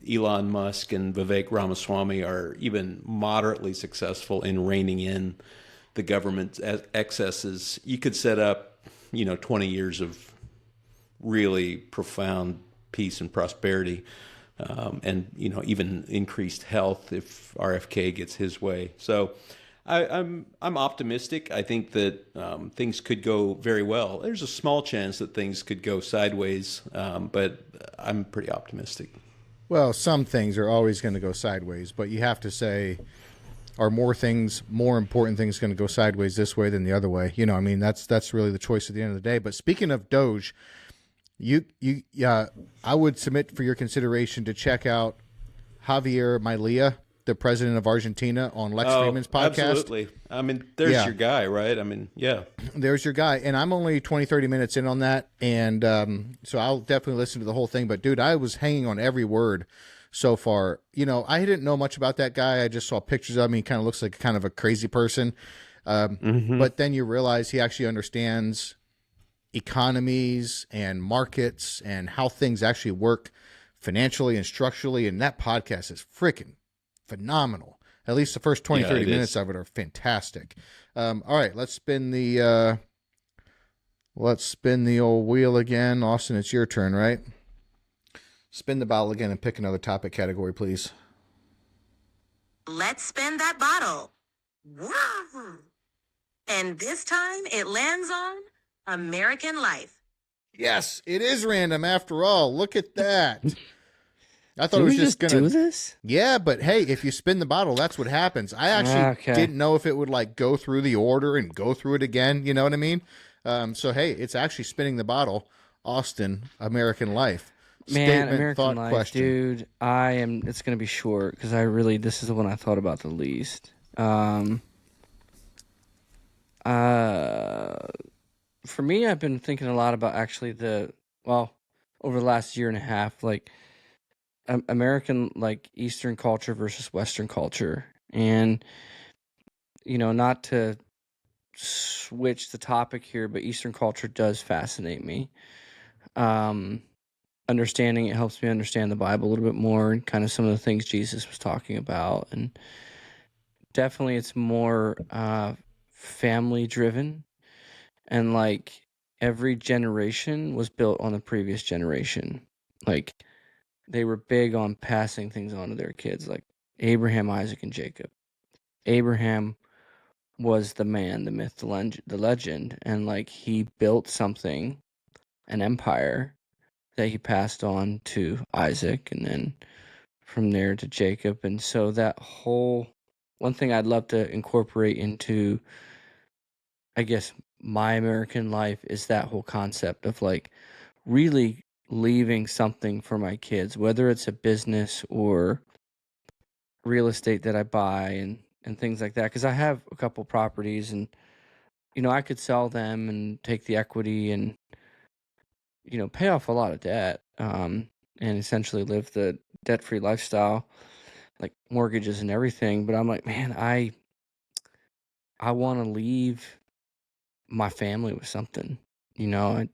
Elon Musk and Vivek Ramaswamy are even moderately successful in reining in the government's excesses. You could set up, 20 years of really profound peace and prosperity, and even increased health if RFK gets his way. So I'm optimistic. I think that things could go very well. There's a small chance that things could go sideways, but I'm pretty optimistic. Well, some things are always going to go sideways, but you have to say, are more important things going to go sideways this way than the other way? That's really the choice at the end of the day. But speaking of Doge, I would submit for your consideration to check out Javier Milei, the president of Argentina, on Lex Fridman's podcast. Absolutely. There's your guy, right? Yeah. There's your guy. And I'm only 20, 30 minutes in on that. And so I'll definitely listen to the whole thing. But, dude, I was hanging on every word so far. I didn't know much about that guy. I just saw pictures of him. He kind of looks like kind of a crazy person. But then you realize he actually understands economies and markets and how things actually work financially and structurally. And that podcast is freaking phenomenal. At least the first 20, 30 minutes of it are fantastic. All right, let's spin the old wheel again. Austin, it's your turn, right? Spin the bottle again and pick another topic category, please. Let's spin that bottle. Wow. And this time it lands on American life. Yes, it is random after all. Look at that. I thought Did it was we just do gonna this. Yeah, but hey, if you spin the bottle, that's what happens. I actually didn't know if it would go through the order and go through it again. You know what I mean? So hey, it's actually spinning the bottle. Austin, American life. Man, Statement, American thought, life, question. dude. It's gonna be short because this is the one I thought about the least. For me, I've been thinking a lot about actually over the last year and a half, American, Eastern culture versus Western culture. And, not to switch the topic here, but Eastern culture does fascinate me. Understanding it helps me understand the Bible a little bit more and kind of some of the things Jesus was talking about. And definitely it's more family driven. And every generation was built on the previous generation. They were big on passing things on to their kids, like Abraham, Isaac, and Jacob. Abraham was the man, the myth, the legend, and he built something, an empire that he passed on to Isaac, and then from there to Jacob. And so that whole one thing I'd love to incorporate into, I guess, my American life is that whole concept of really leaving something for my kids, whether it's a business or real estate that I buy and things like that. Because I have a couple properties and, I could sell them and take the equity and, pay off a lot of debt and essentially live the debt-free lifestyle, like mortgages and everything. But I'm like, man, I want to leave my family with something, I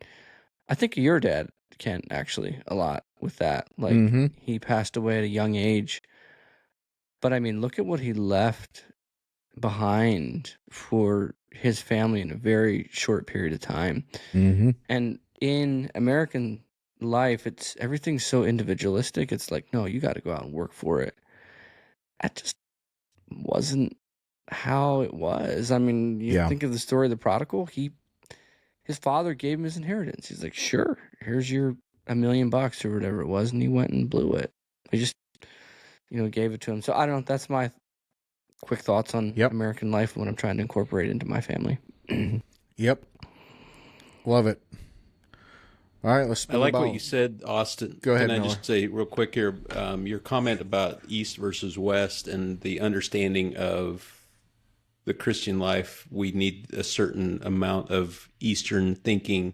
think of your dad, Ken, actually a lot with that. He passed away at a young age, but look at what he left behind for his family in a very short period of time. And in American life, everything's so individualistic. It's no, you got to go out and work for it. That just wasn't how it was. I mean, you think of the story of the prodigal. His father gave him his inheritance. He's like, sure, here's your $1 million or whatever it was, and he went and blew it. He just, gave it to him. So I don't know. That's my quick thoughts on American life when I'm trying to incorporate it into my family. Yep. Love it. All right, let's spin I like the ball. what you said, Austin. Go ahead, Can I Miller. just say real quick here, your comment about East versus West and the understanding of the Christian life, we need a certain amount of Eastern thinking.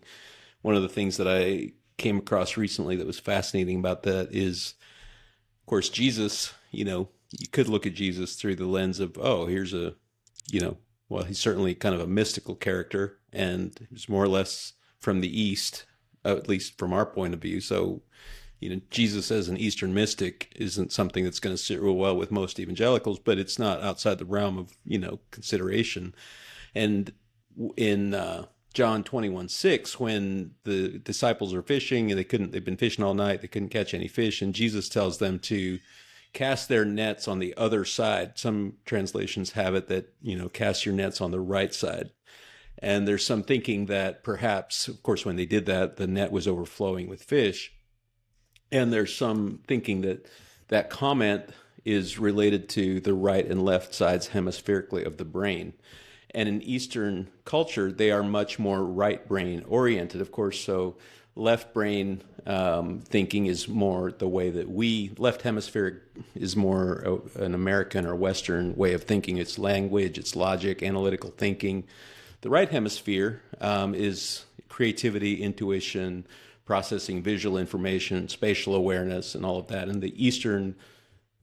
One of the things that I came across recently that was fascinating about that is, of course, Jesus, you could look at Jesus through the lens of, here's well, he's certainly kind of a mystical character, and he's more or less from the East, at least from our point of view. So, Jesus as an Eastern mystic isn't something that's going to sit real well with most evangelicals, but it's not outside the realm of, consideration. And in John 21:6, when the disciples are fishing and they've been fishing all night, they couldn't catch any fish, and Jesus tells them to cast their nets on the other side. Some translations have it that, cast your nets on the right side. And there's some thinking that perhaps, of course, when they did that, the net was overflowing with fish. And there's some thinking that that comment is related to the right and left sides hemispherically of the brain. And in Eastern culture, they are much more right brain oriented, of course. So left brain thinking is more the way that left hemisphere is more an American or Western way of thinking. It's language, it's logic, analytical thinking. The right hemisphere is creativity, intuition, processing visual information, spatial awareness, and all of that. And the Eastern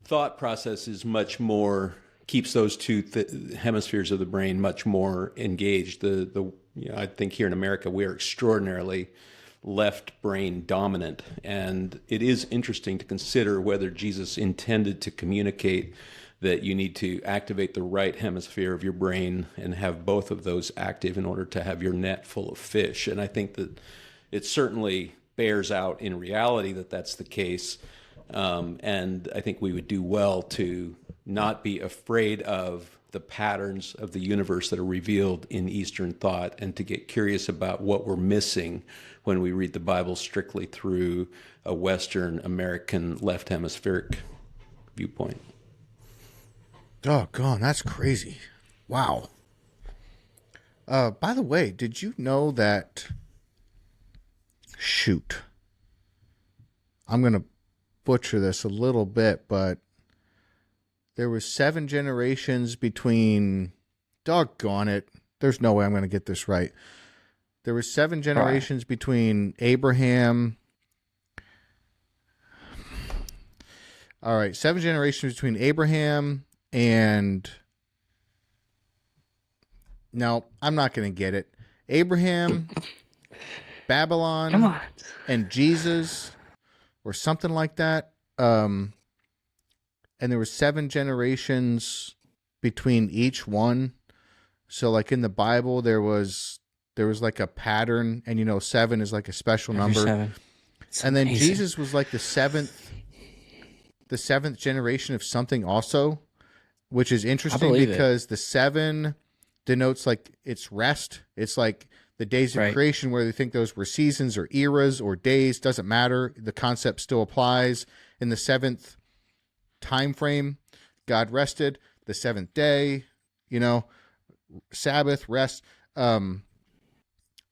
thought process is much more, keeps those two hemispheres of the brain much more engaged. I think here in America, we are extraordinarily left brain dominant. And it is interesting to consider whether Jesus intended to communicate that you need to activate the right hemisphere of your brain and have both of those active in order to have your net full of fish. And I think that it certainly bears out in reality that that's the case. And I think we would do well to not be afraid of the patterns of the universe that are revealed in Eastern thought, and to get curious about what we're missing when we read the Bible strictly through a Western American left hemispheric viewpoint. Oh, God, that's crazy. Wow. By the way, did you know that... Shoot. I'm going to butcher this a little bit, but there was 7 generations between... Doggone it. There's no way I'm going to get this right. There was 7 generations between Abraham... All right, 7 generations between Abraham and... No, I'm not going to get it. Abraham, Babylon, and Jesus, or something like that. And there were 7 generations between each one. So, like in the Bible, there was like a pattern, and 7 is like a special number. 7. And then Jesus was like the seventh generation of something also, which is interesting because the 7 denotes like it's rest. It's like the days of creation, where they think those were seasons or eras or days. Doesn't matter. The concept still applies. In the 7th time frame, God rested. The 7th day, Sabbath, rest. And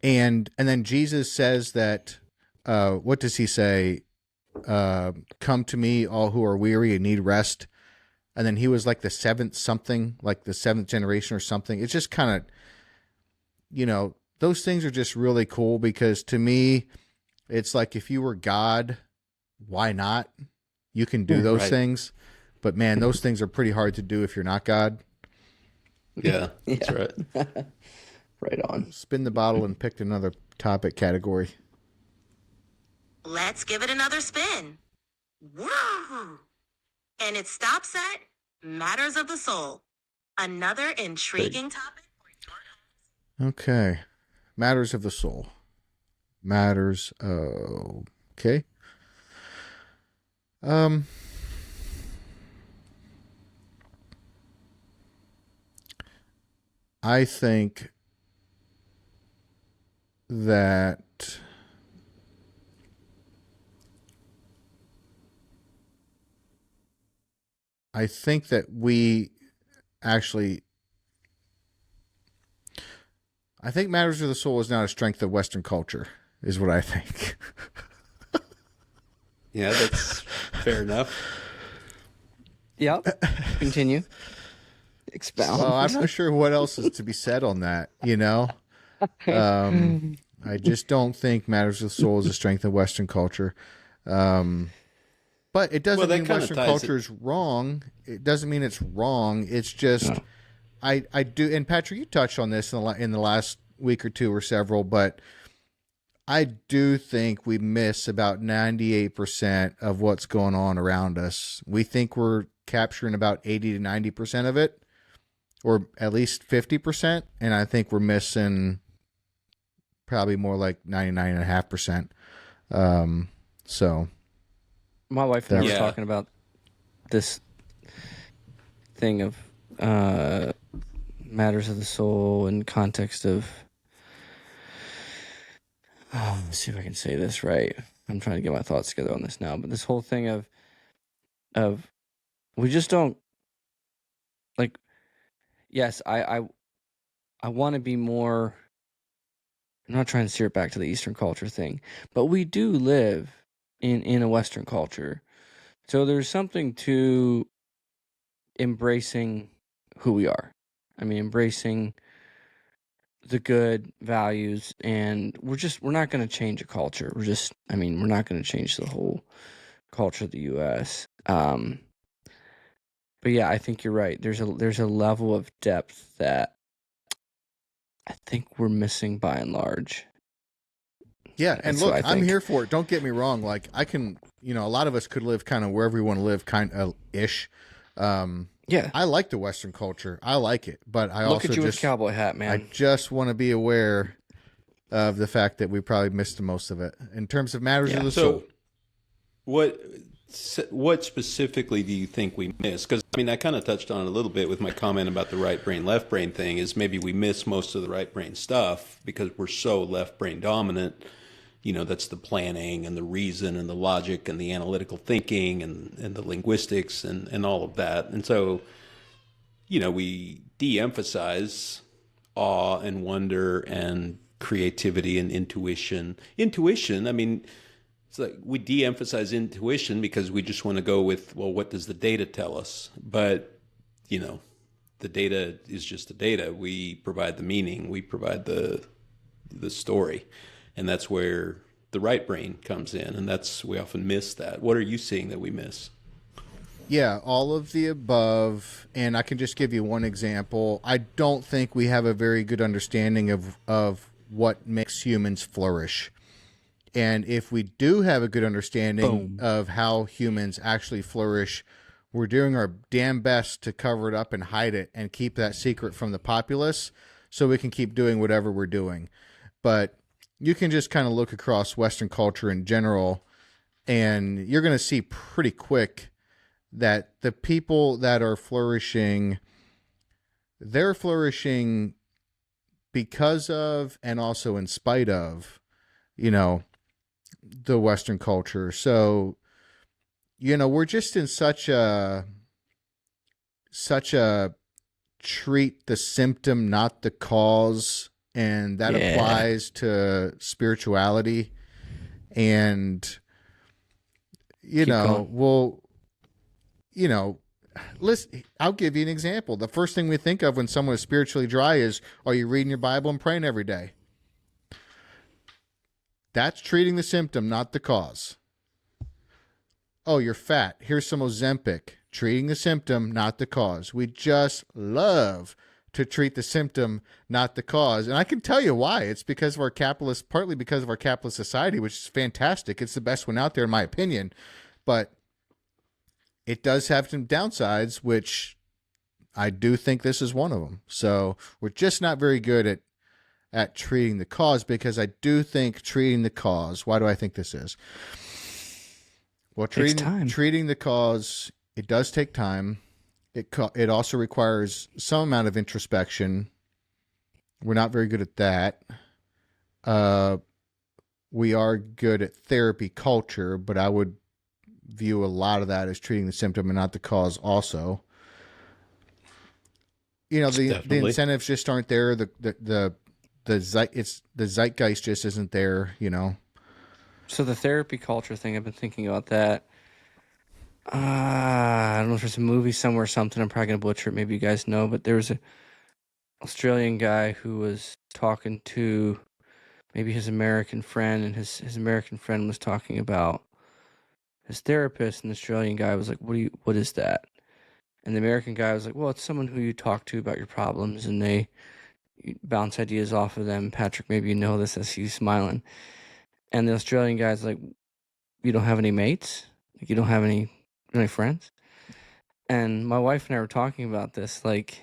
then Jesus says that, what does he say? Come to me, all who are weary and need rest. And then he was like the 7th something, like the 7th generation or something. It's just kind of, those things are just really cool, because to me, it's like, if you were God, why not? You can do those things. But man, those things are pretty hard to do if you're not God. Yeah, that's right. Right on. Spin the bottle and picked another topic category. Let's give it another spin. Woo! And it stops at Matters of the Soul. Another intriguing topic. Okay. Matters of the Soul. Matters. Okay. I think that we actually, I think Matters of the Soul is not a strength of Western culture, is what I think. Yeah, that's fair enough. Yep. Continue. Expound. Well, I'm not sure what else is to be said on that, you know? I just don't think Matters of the Soul is a strength of Western culture. But it doesn't mean Western culture is wrong. It doesn't mean it's wrong. It's just, no. I do, and Patrick, you touched on this in the last week or two or several, but I do think we miss about 98% of what's going on around us. We think we're capturing about 80 to 90% of it, or at least 50%, and I think we're missing probably more like 99.5%. So my wife and I were talking about this thing of Matters of the Soul in context of, let's see if I can say this right. I'm trying to get my thoughts together on this now, but this whole thing of we just don't, like, yes, I want to be more, I'm not trying to steer it back to the Eastern culture thing, but we do live in a Western culture. So there's something to embracing who we are. I mean, embracing the good values, and we're not going to change a culture. We're not going to change the whole culture of the U.S. But yeah, I think you're right. There's a level of depth that I think we're missing by and large. Yeah, and look, I'm here for it. Don't get me wrong. Like, I can, a lot of us could live kind of wherever we want to live, kind of ish. Yeah, I like the Western culture. I like it, but I look also at you with a cowboy hat, man. I just want to be aware of the fact that we probably missed most of it in terms of Matters of the Soul. What specifically do you think we miss? Because I kind of touched on it a little bit with my comment about the right brain, left brain thing. Is maybe we miss most of the right brain stuff because we're so left brain dominant. That's the planning and the reason and the logic and the analytical thinking and the linguistics and all of that. And so, we de-emphasize awe and wonder and creativity and intuition. Intuition, it's like we de-emphasize intuition because we just want to go with, well, what does the data tell us? But, the data is just the data. We provide the meaning. We provide the story. And that's where the right brain comes in. And we often miss that. What are you seeing that we miss? Yeah, all of the above. And I can just give you one example. I don't think we have a very good understanding of what makes humans flourish. And if we do have a good understanding of how humans actually flourish, we're doing our damn best to cover it up and hide it and keep that secret from the populace so we can keep doing whatever we're doing. But you can just kind of look across Western culture in general, and you're going to see pretty quick that the people that are flourishing, they're flourishing because of and also in spite of, the Western culture. So, we're just in such a treat the symptom, not the cause. And that applies to spirituality. And, listen, I'll give you an example. The first thing we think of when someone is spiritually dry is, are you reading your Bible and praying every day? That's treating the symptom, not the cause. Oh, you're fat. Here's some Ozempic. Treating the symptom, not the cause. We just love to treat the symptom, not the cause. And I can tell you why. It's because of partly because of our capitalist society, which is fantastic. It's the best one out there, in my opinion. But it does have some downsides, which I do think this is one of them. So we're just not very good at treating the cause, because I do think treating the cause, why do I think this is? Well, treating the cause, it does take time. It also requires some amount of introspection, We're not very good at that. We are good at therapy culture, but I would view a lot of that as treating the symptom and not the cause also. You know, the incentives just aren't there. The zeitgeist just isn't there, you know. So the therapy culture thing, I've been thinking about that. I don't know if there's a movie somewhere or something. I'm probably going to butcher it. Maybe you guys know, but there was a Australian guy who was talking to maybe his American friend, and his American friend was talking about his therapist, and the Australian guy was like, what is that? And the American guy was like, well, it's someone who you talk to about your problems, and they bounce ideas off of them. Patrick, maybe you know this as he's smiling. And the Australian guy's like, you don't have any mates? Like, you don't have any friends? And my wife and I were talking about this, like,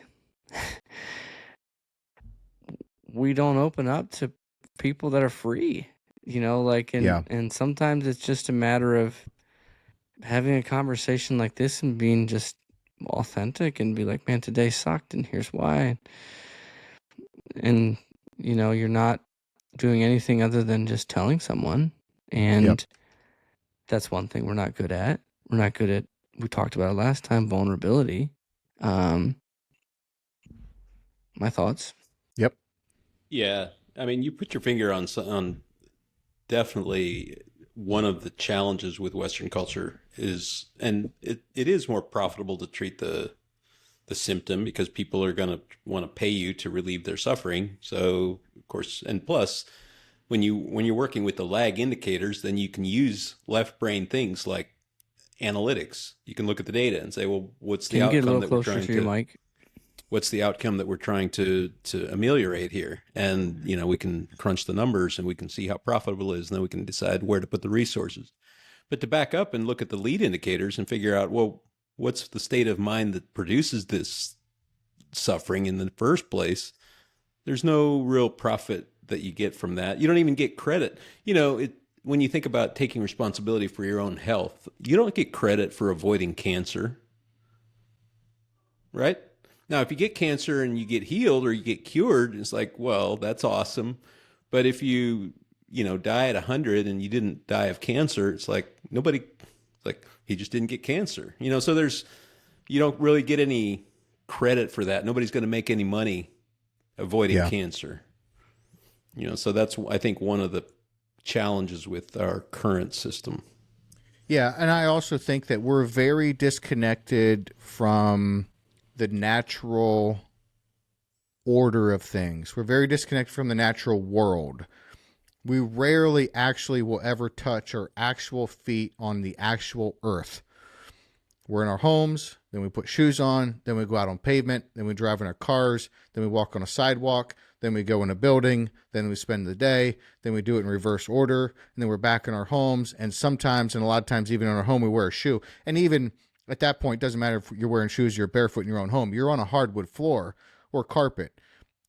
we don't open up to people that are free, you know, like, and sometimes it's just a matter of having a conversation like this and being just authentic and be like, man, today sucked and here's why. And you know, you're not doing anything other than just telling someone. And that's one thing we're not good at. We're not good at, we talked about it last time, vulnerability. My thoughts. Yep. Yeah. I mean, you put your finger on definitely one of the challenges with Western culture is, and it is more profitable to treat the symptom because people are going to want to pay you to relieve their suffering. So of course, and plus when you're working with the lag indicators, then you can use left brain things like analytics. You can look at the data and say, well, what's the outcome that we're trying to, what's the outcome that we're trying to ameliorate here? And, you know, we can crunch the numbers and we can see how profitable it is, and then we can decide where to put the resources. But to back up and look at the lead indicators and figure out, well, what's the state of mind that produces this suffering in the first place? There's no real profit that you get from that. You don't even get credit. You know, when you think about taking responsibility for your own health, you don't get credit for avoiding cancer, right? Now, if you get cancer and you get healed or you get cured, it's like, well, that's awesome. But if you die at 100 and you didn't die of cancer, it's like he just didn't get cancer. You know, so you don't really get any credit for that. Nobody's going to make any money avoiding cancer. You know, so that's, I think, one of the challenges with our current system. Yeah, and I also think that we're very disconnected from the natural order of things. We're very disconnected from the natural world. We rarely actually will ever touch our actual feet on the actual earth. We're in our homes, then we put shoes on, then we go out on pavement, then we drive in our cars, then we walk on a sidewalk, then we go in a building, then we spend the day, then we do it in reverse order, and then we're back in our homes, and sometimes, and a lot of times even in our home, we wear a shoe. And even at that point, it doesn't matter if you're wearing shoes, you're barefoot in your own home, you're on a hardwood floor or carpet.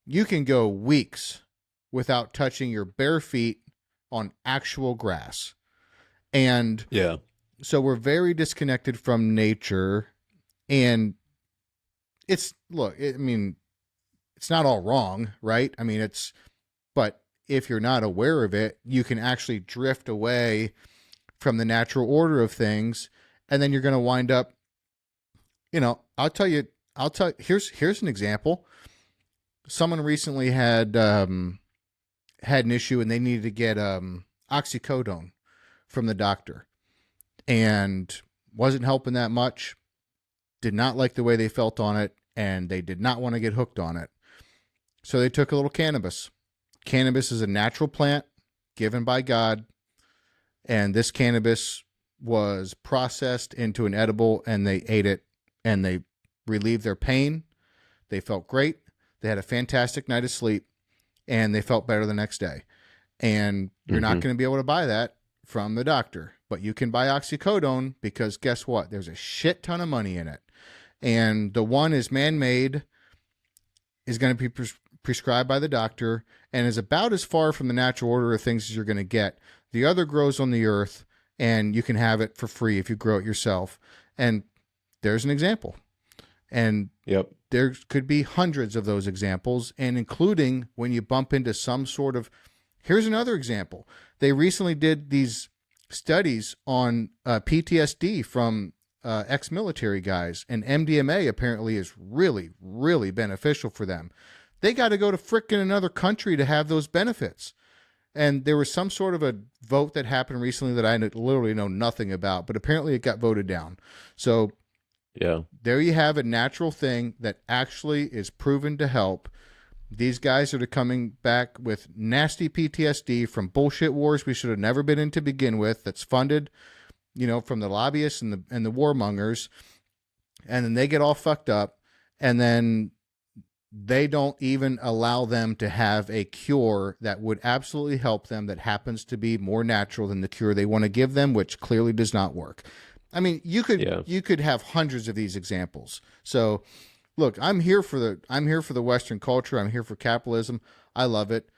You can go weeks without touching your bare feet on actual grass. And so we're very disconnected from nature, and it's not all wrong, right? I mean, but if you're not aware of it, you can actually drift away from the natural order of things, and then you're going to wind up, you know, here's an example. Someone recently had an issue and they needed to get oxycodone from the doctor, and wasn't helping that much, did not like the way they felt on it, and they did not want to get hooked on it. So they took a little cannabis. Cannabis is a natural plant given by God, and this cannabis was processed into an edible, and they ate it, and they relieved their pain. They felt great. They had a fantastic night of sleep, and they felt better the next day. And you're not going to be able to buy that from the doctor, but you can buy oxycodone, because guess what? There's a shit ton of money in it. And the one is man-made, is going to be prescribed by the doctor, and is about as far from the natural order of things as you're going to get. The other grows on the earth, and you can have it for free if you grow it yourself. And there's an example. And there could be hundreds of those examples, and including when you bump into some sort of, here's another example. They recently did these studies on PTSD from ex-military guys, and MDMA apparently is really, really beneficial for them. They got to go to frickin' another country to have those benefits. And there was some sort of a vote that happened recently that I literally know nothing about, but apparently it got voted down. So yeah, there you have a natural thing that actually is proven to help. These guys are coming back with nasty PTSD from bullshit wars we should have never been in to begin with, that's funded, from the lobbyists and the warmongers. And then they get all fucked up, and then they don't even allow them to have a cure that would absolutely help them, that happens to be more natural than the cure they want to give them, which clearly does not work. I mean, you could have hundreds of these examples. So look, I'm here for the Western culture. I'm here for capitalism. I love it.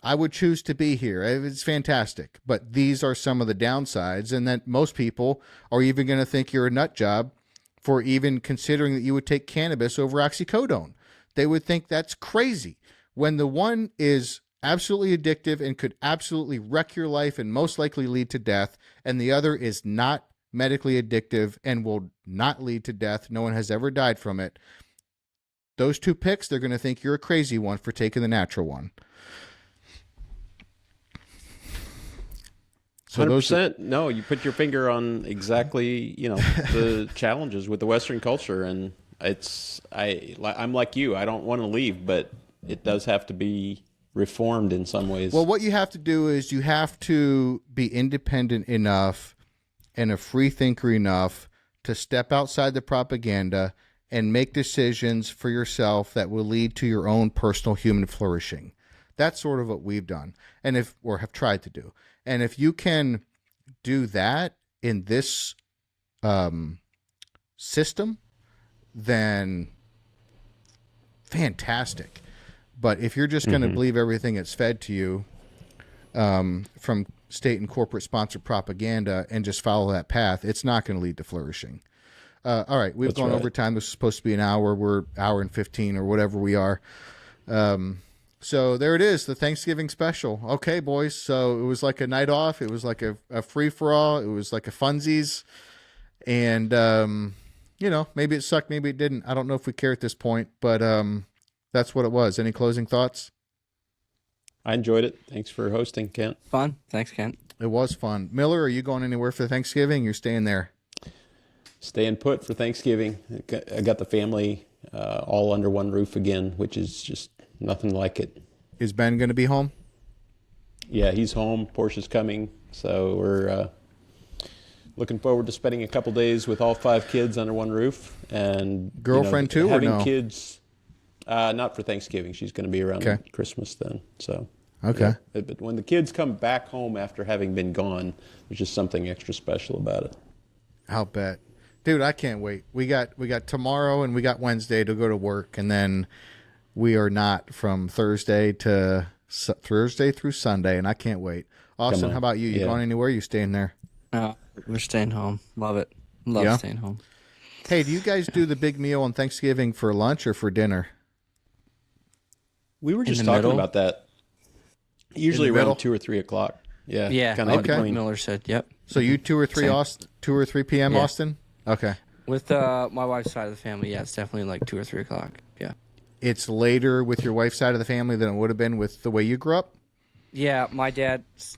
I would choose to be here. It's fantastic. But these are some of the downsides, and that most people are even going to think you're a nut job for even considering that you would take cannabis over oxycodone. They would think that's crazy, when the one is absolutely addictive and could absolutely wreck your life and most likely lead to death, and the other is not medically addictive and will not lead to death. No one has ever died from it. Those two picks, they're going to think you're a crazy one for taking the natural one. So 100%. No, you put your finger on exactly, the challenges with the Western culture, and I'm like you. I don't want to leave, but it does have to be reformed in some ways. Well, what you have to do is you have to be independent enough and a free thinker enough to step outside the propaganda and make decisions for yourself that will lead to your own personal human flourishing. That's sort of what we've done, or have tried to do. And if you can do that in this system, then fantastic. But if you're just going to believe everything that's fed to you from state and corporate sponsored propaganda and just follow that path, it's not going to lead to flourishing. All right, we've gone over time. This is supposed to be an hour. We're hour and 15 or whatever we are. So there it is, the Thanksgiving special. Okay, boys. So it was like a night off. It was like a free-for-all. It was like a funsies. And, maybe it sucked. Maybe it didn't. I don't know if we care at this point, but that's what it was. Any closing thoughts? I enjoyed it. Thanks for hosting, Kent. Fun. Thanks, Kent. It was fun. Miller, are you going anywhere for Thanksgiving? You're staying there? Staying put for Thanksgiving. I got the family all under one roof again, which is just nothing like it. Is Ben going to be home? Yeah, he's home. Portia's coming. So we're looking forward to spending a couple days with all 5 kids under one roof. And girlfriend too, having or no? Kids, not for Thanksgiving. She's going to be around Christmas then. So okay. Yeah. But when the kids come back home after having been gone, there's just something extra special about it. I'll bet. Dude, I can't wait. We got tomorrow and we got Wednesday to go to work, and then we are not from Thursday through Sunday, and I can't wait. Austin, how about you? You going anywhere? You staying there? We're staying home. Love it. Love staying home. Hey, do you guys do the big meal on Thanksgiving for lunch or for dinner? We were just talking about that. Usually around 2 or 3 o'clock. Yeah. Yeah. Kind of between. Miller said, yep. So you 2 or 3 2 or 3 p.m. Austin? Okay. With my wife's side of the family, it's definitely like 2 or 3 o'clock. Yeah. It's later with your wife's side of the family than it would have been with the way you grew up? Yeah, my dad's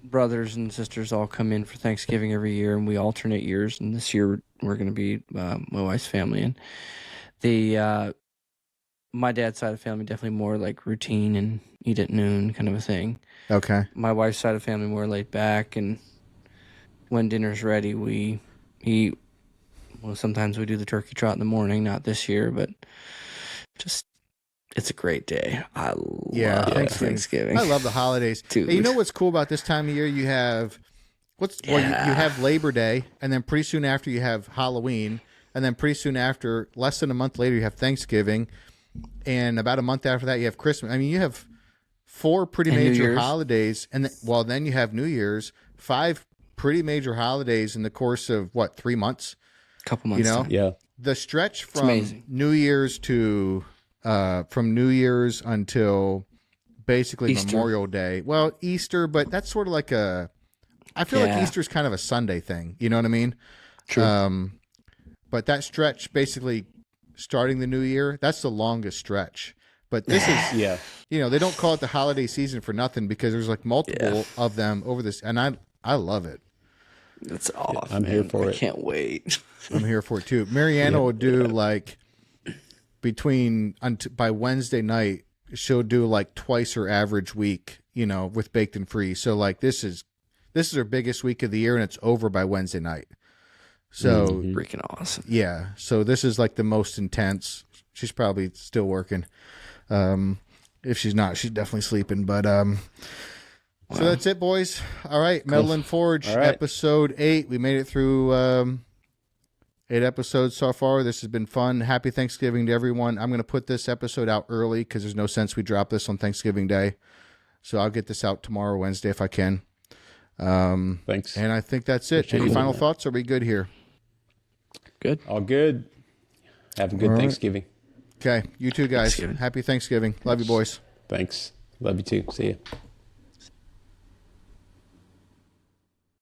brothers and sisters all come in for Thanksgiving every year, and we alternate years. And this year we're going to be my wife's family, and my dad's side of the family definitely more like routine and eat at noon kind of a thing. Okay. My wife's side of the family more laid back, and when dinner's ready, we eat. Well, sometimes we do the turkey trot in the morning. Not this year, but just. It's a great day. I love Thanksgiving. I love the holidays. Dude. Hey, you know what's cool about this time of year? You have you have Labor Day, and then pretty soon after you have Halloween, and then pretty soon after, less than a month later, you have Thanksgiving, and about a month after that, you have Christmas. I mean, you have 4 pretty major holidays, and then you have New Year's. 5 pretty major holidays in the course of 3 months? Couple months. Yeah. the stretch from amazing. New Year's to from New Year's until basically Easter. Memorial Day. Well, Easter, but that's sort of like I feel like Easter's kind of a Sunday thing. You know what I mean? True. But that stretch, basically starting the new year, that's the longest stretch. But this is, they don't call it the holiday season for nothing because there's like multiple of them over this, and I love it. That's awesome. I'm here for it. I can't wait. I'm here for it too. Mariana will do like by Wednesday night, she'll do like twice her average week, with baked and free. So like this is her biggest week of the year, and it's over by Wednesday night. So Freaking awesome. yeah, so this is like the most intense. She's probably still working. If she's not, she's definitely sleeping. But so that's it, boys. All right, Metal and Forge, episode 8. We made it through 8 episodes so far. This has been fun. Happy Thanksgiving to everyone. I'm going to put this episode out early because there's no sense we drop this on Thanksgiving Day. So I'll get this out tomorrow, Wednesday, if I can. Thanks. And I think that's it. Any final thoughts? Are we good here? Good. All good. Have a good Thanksgiving. Okay. You too, guys. Happy Thanksgiving. Love you, boys. Thanks. Love you too. See ya.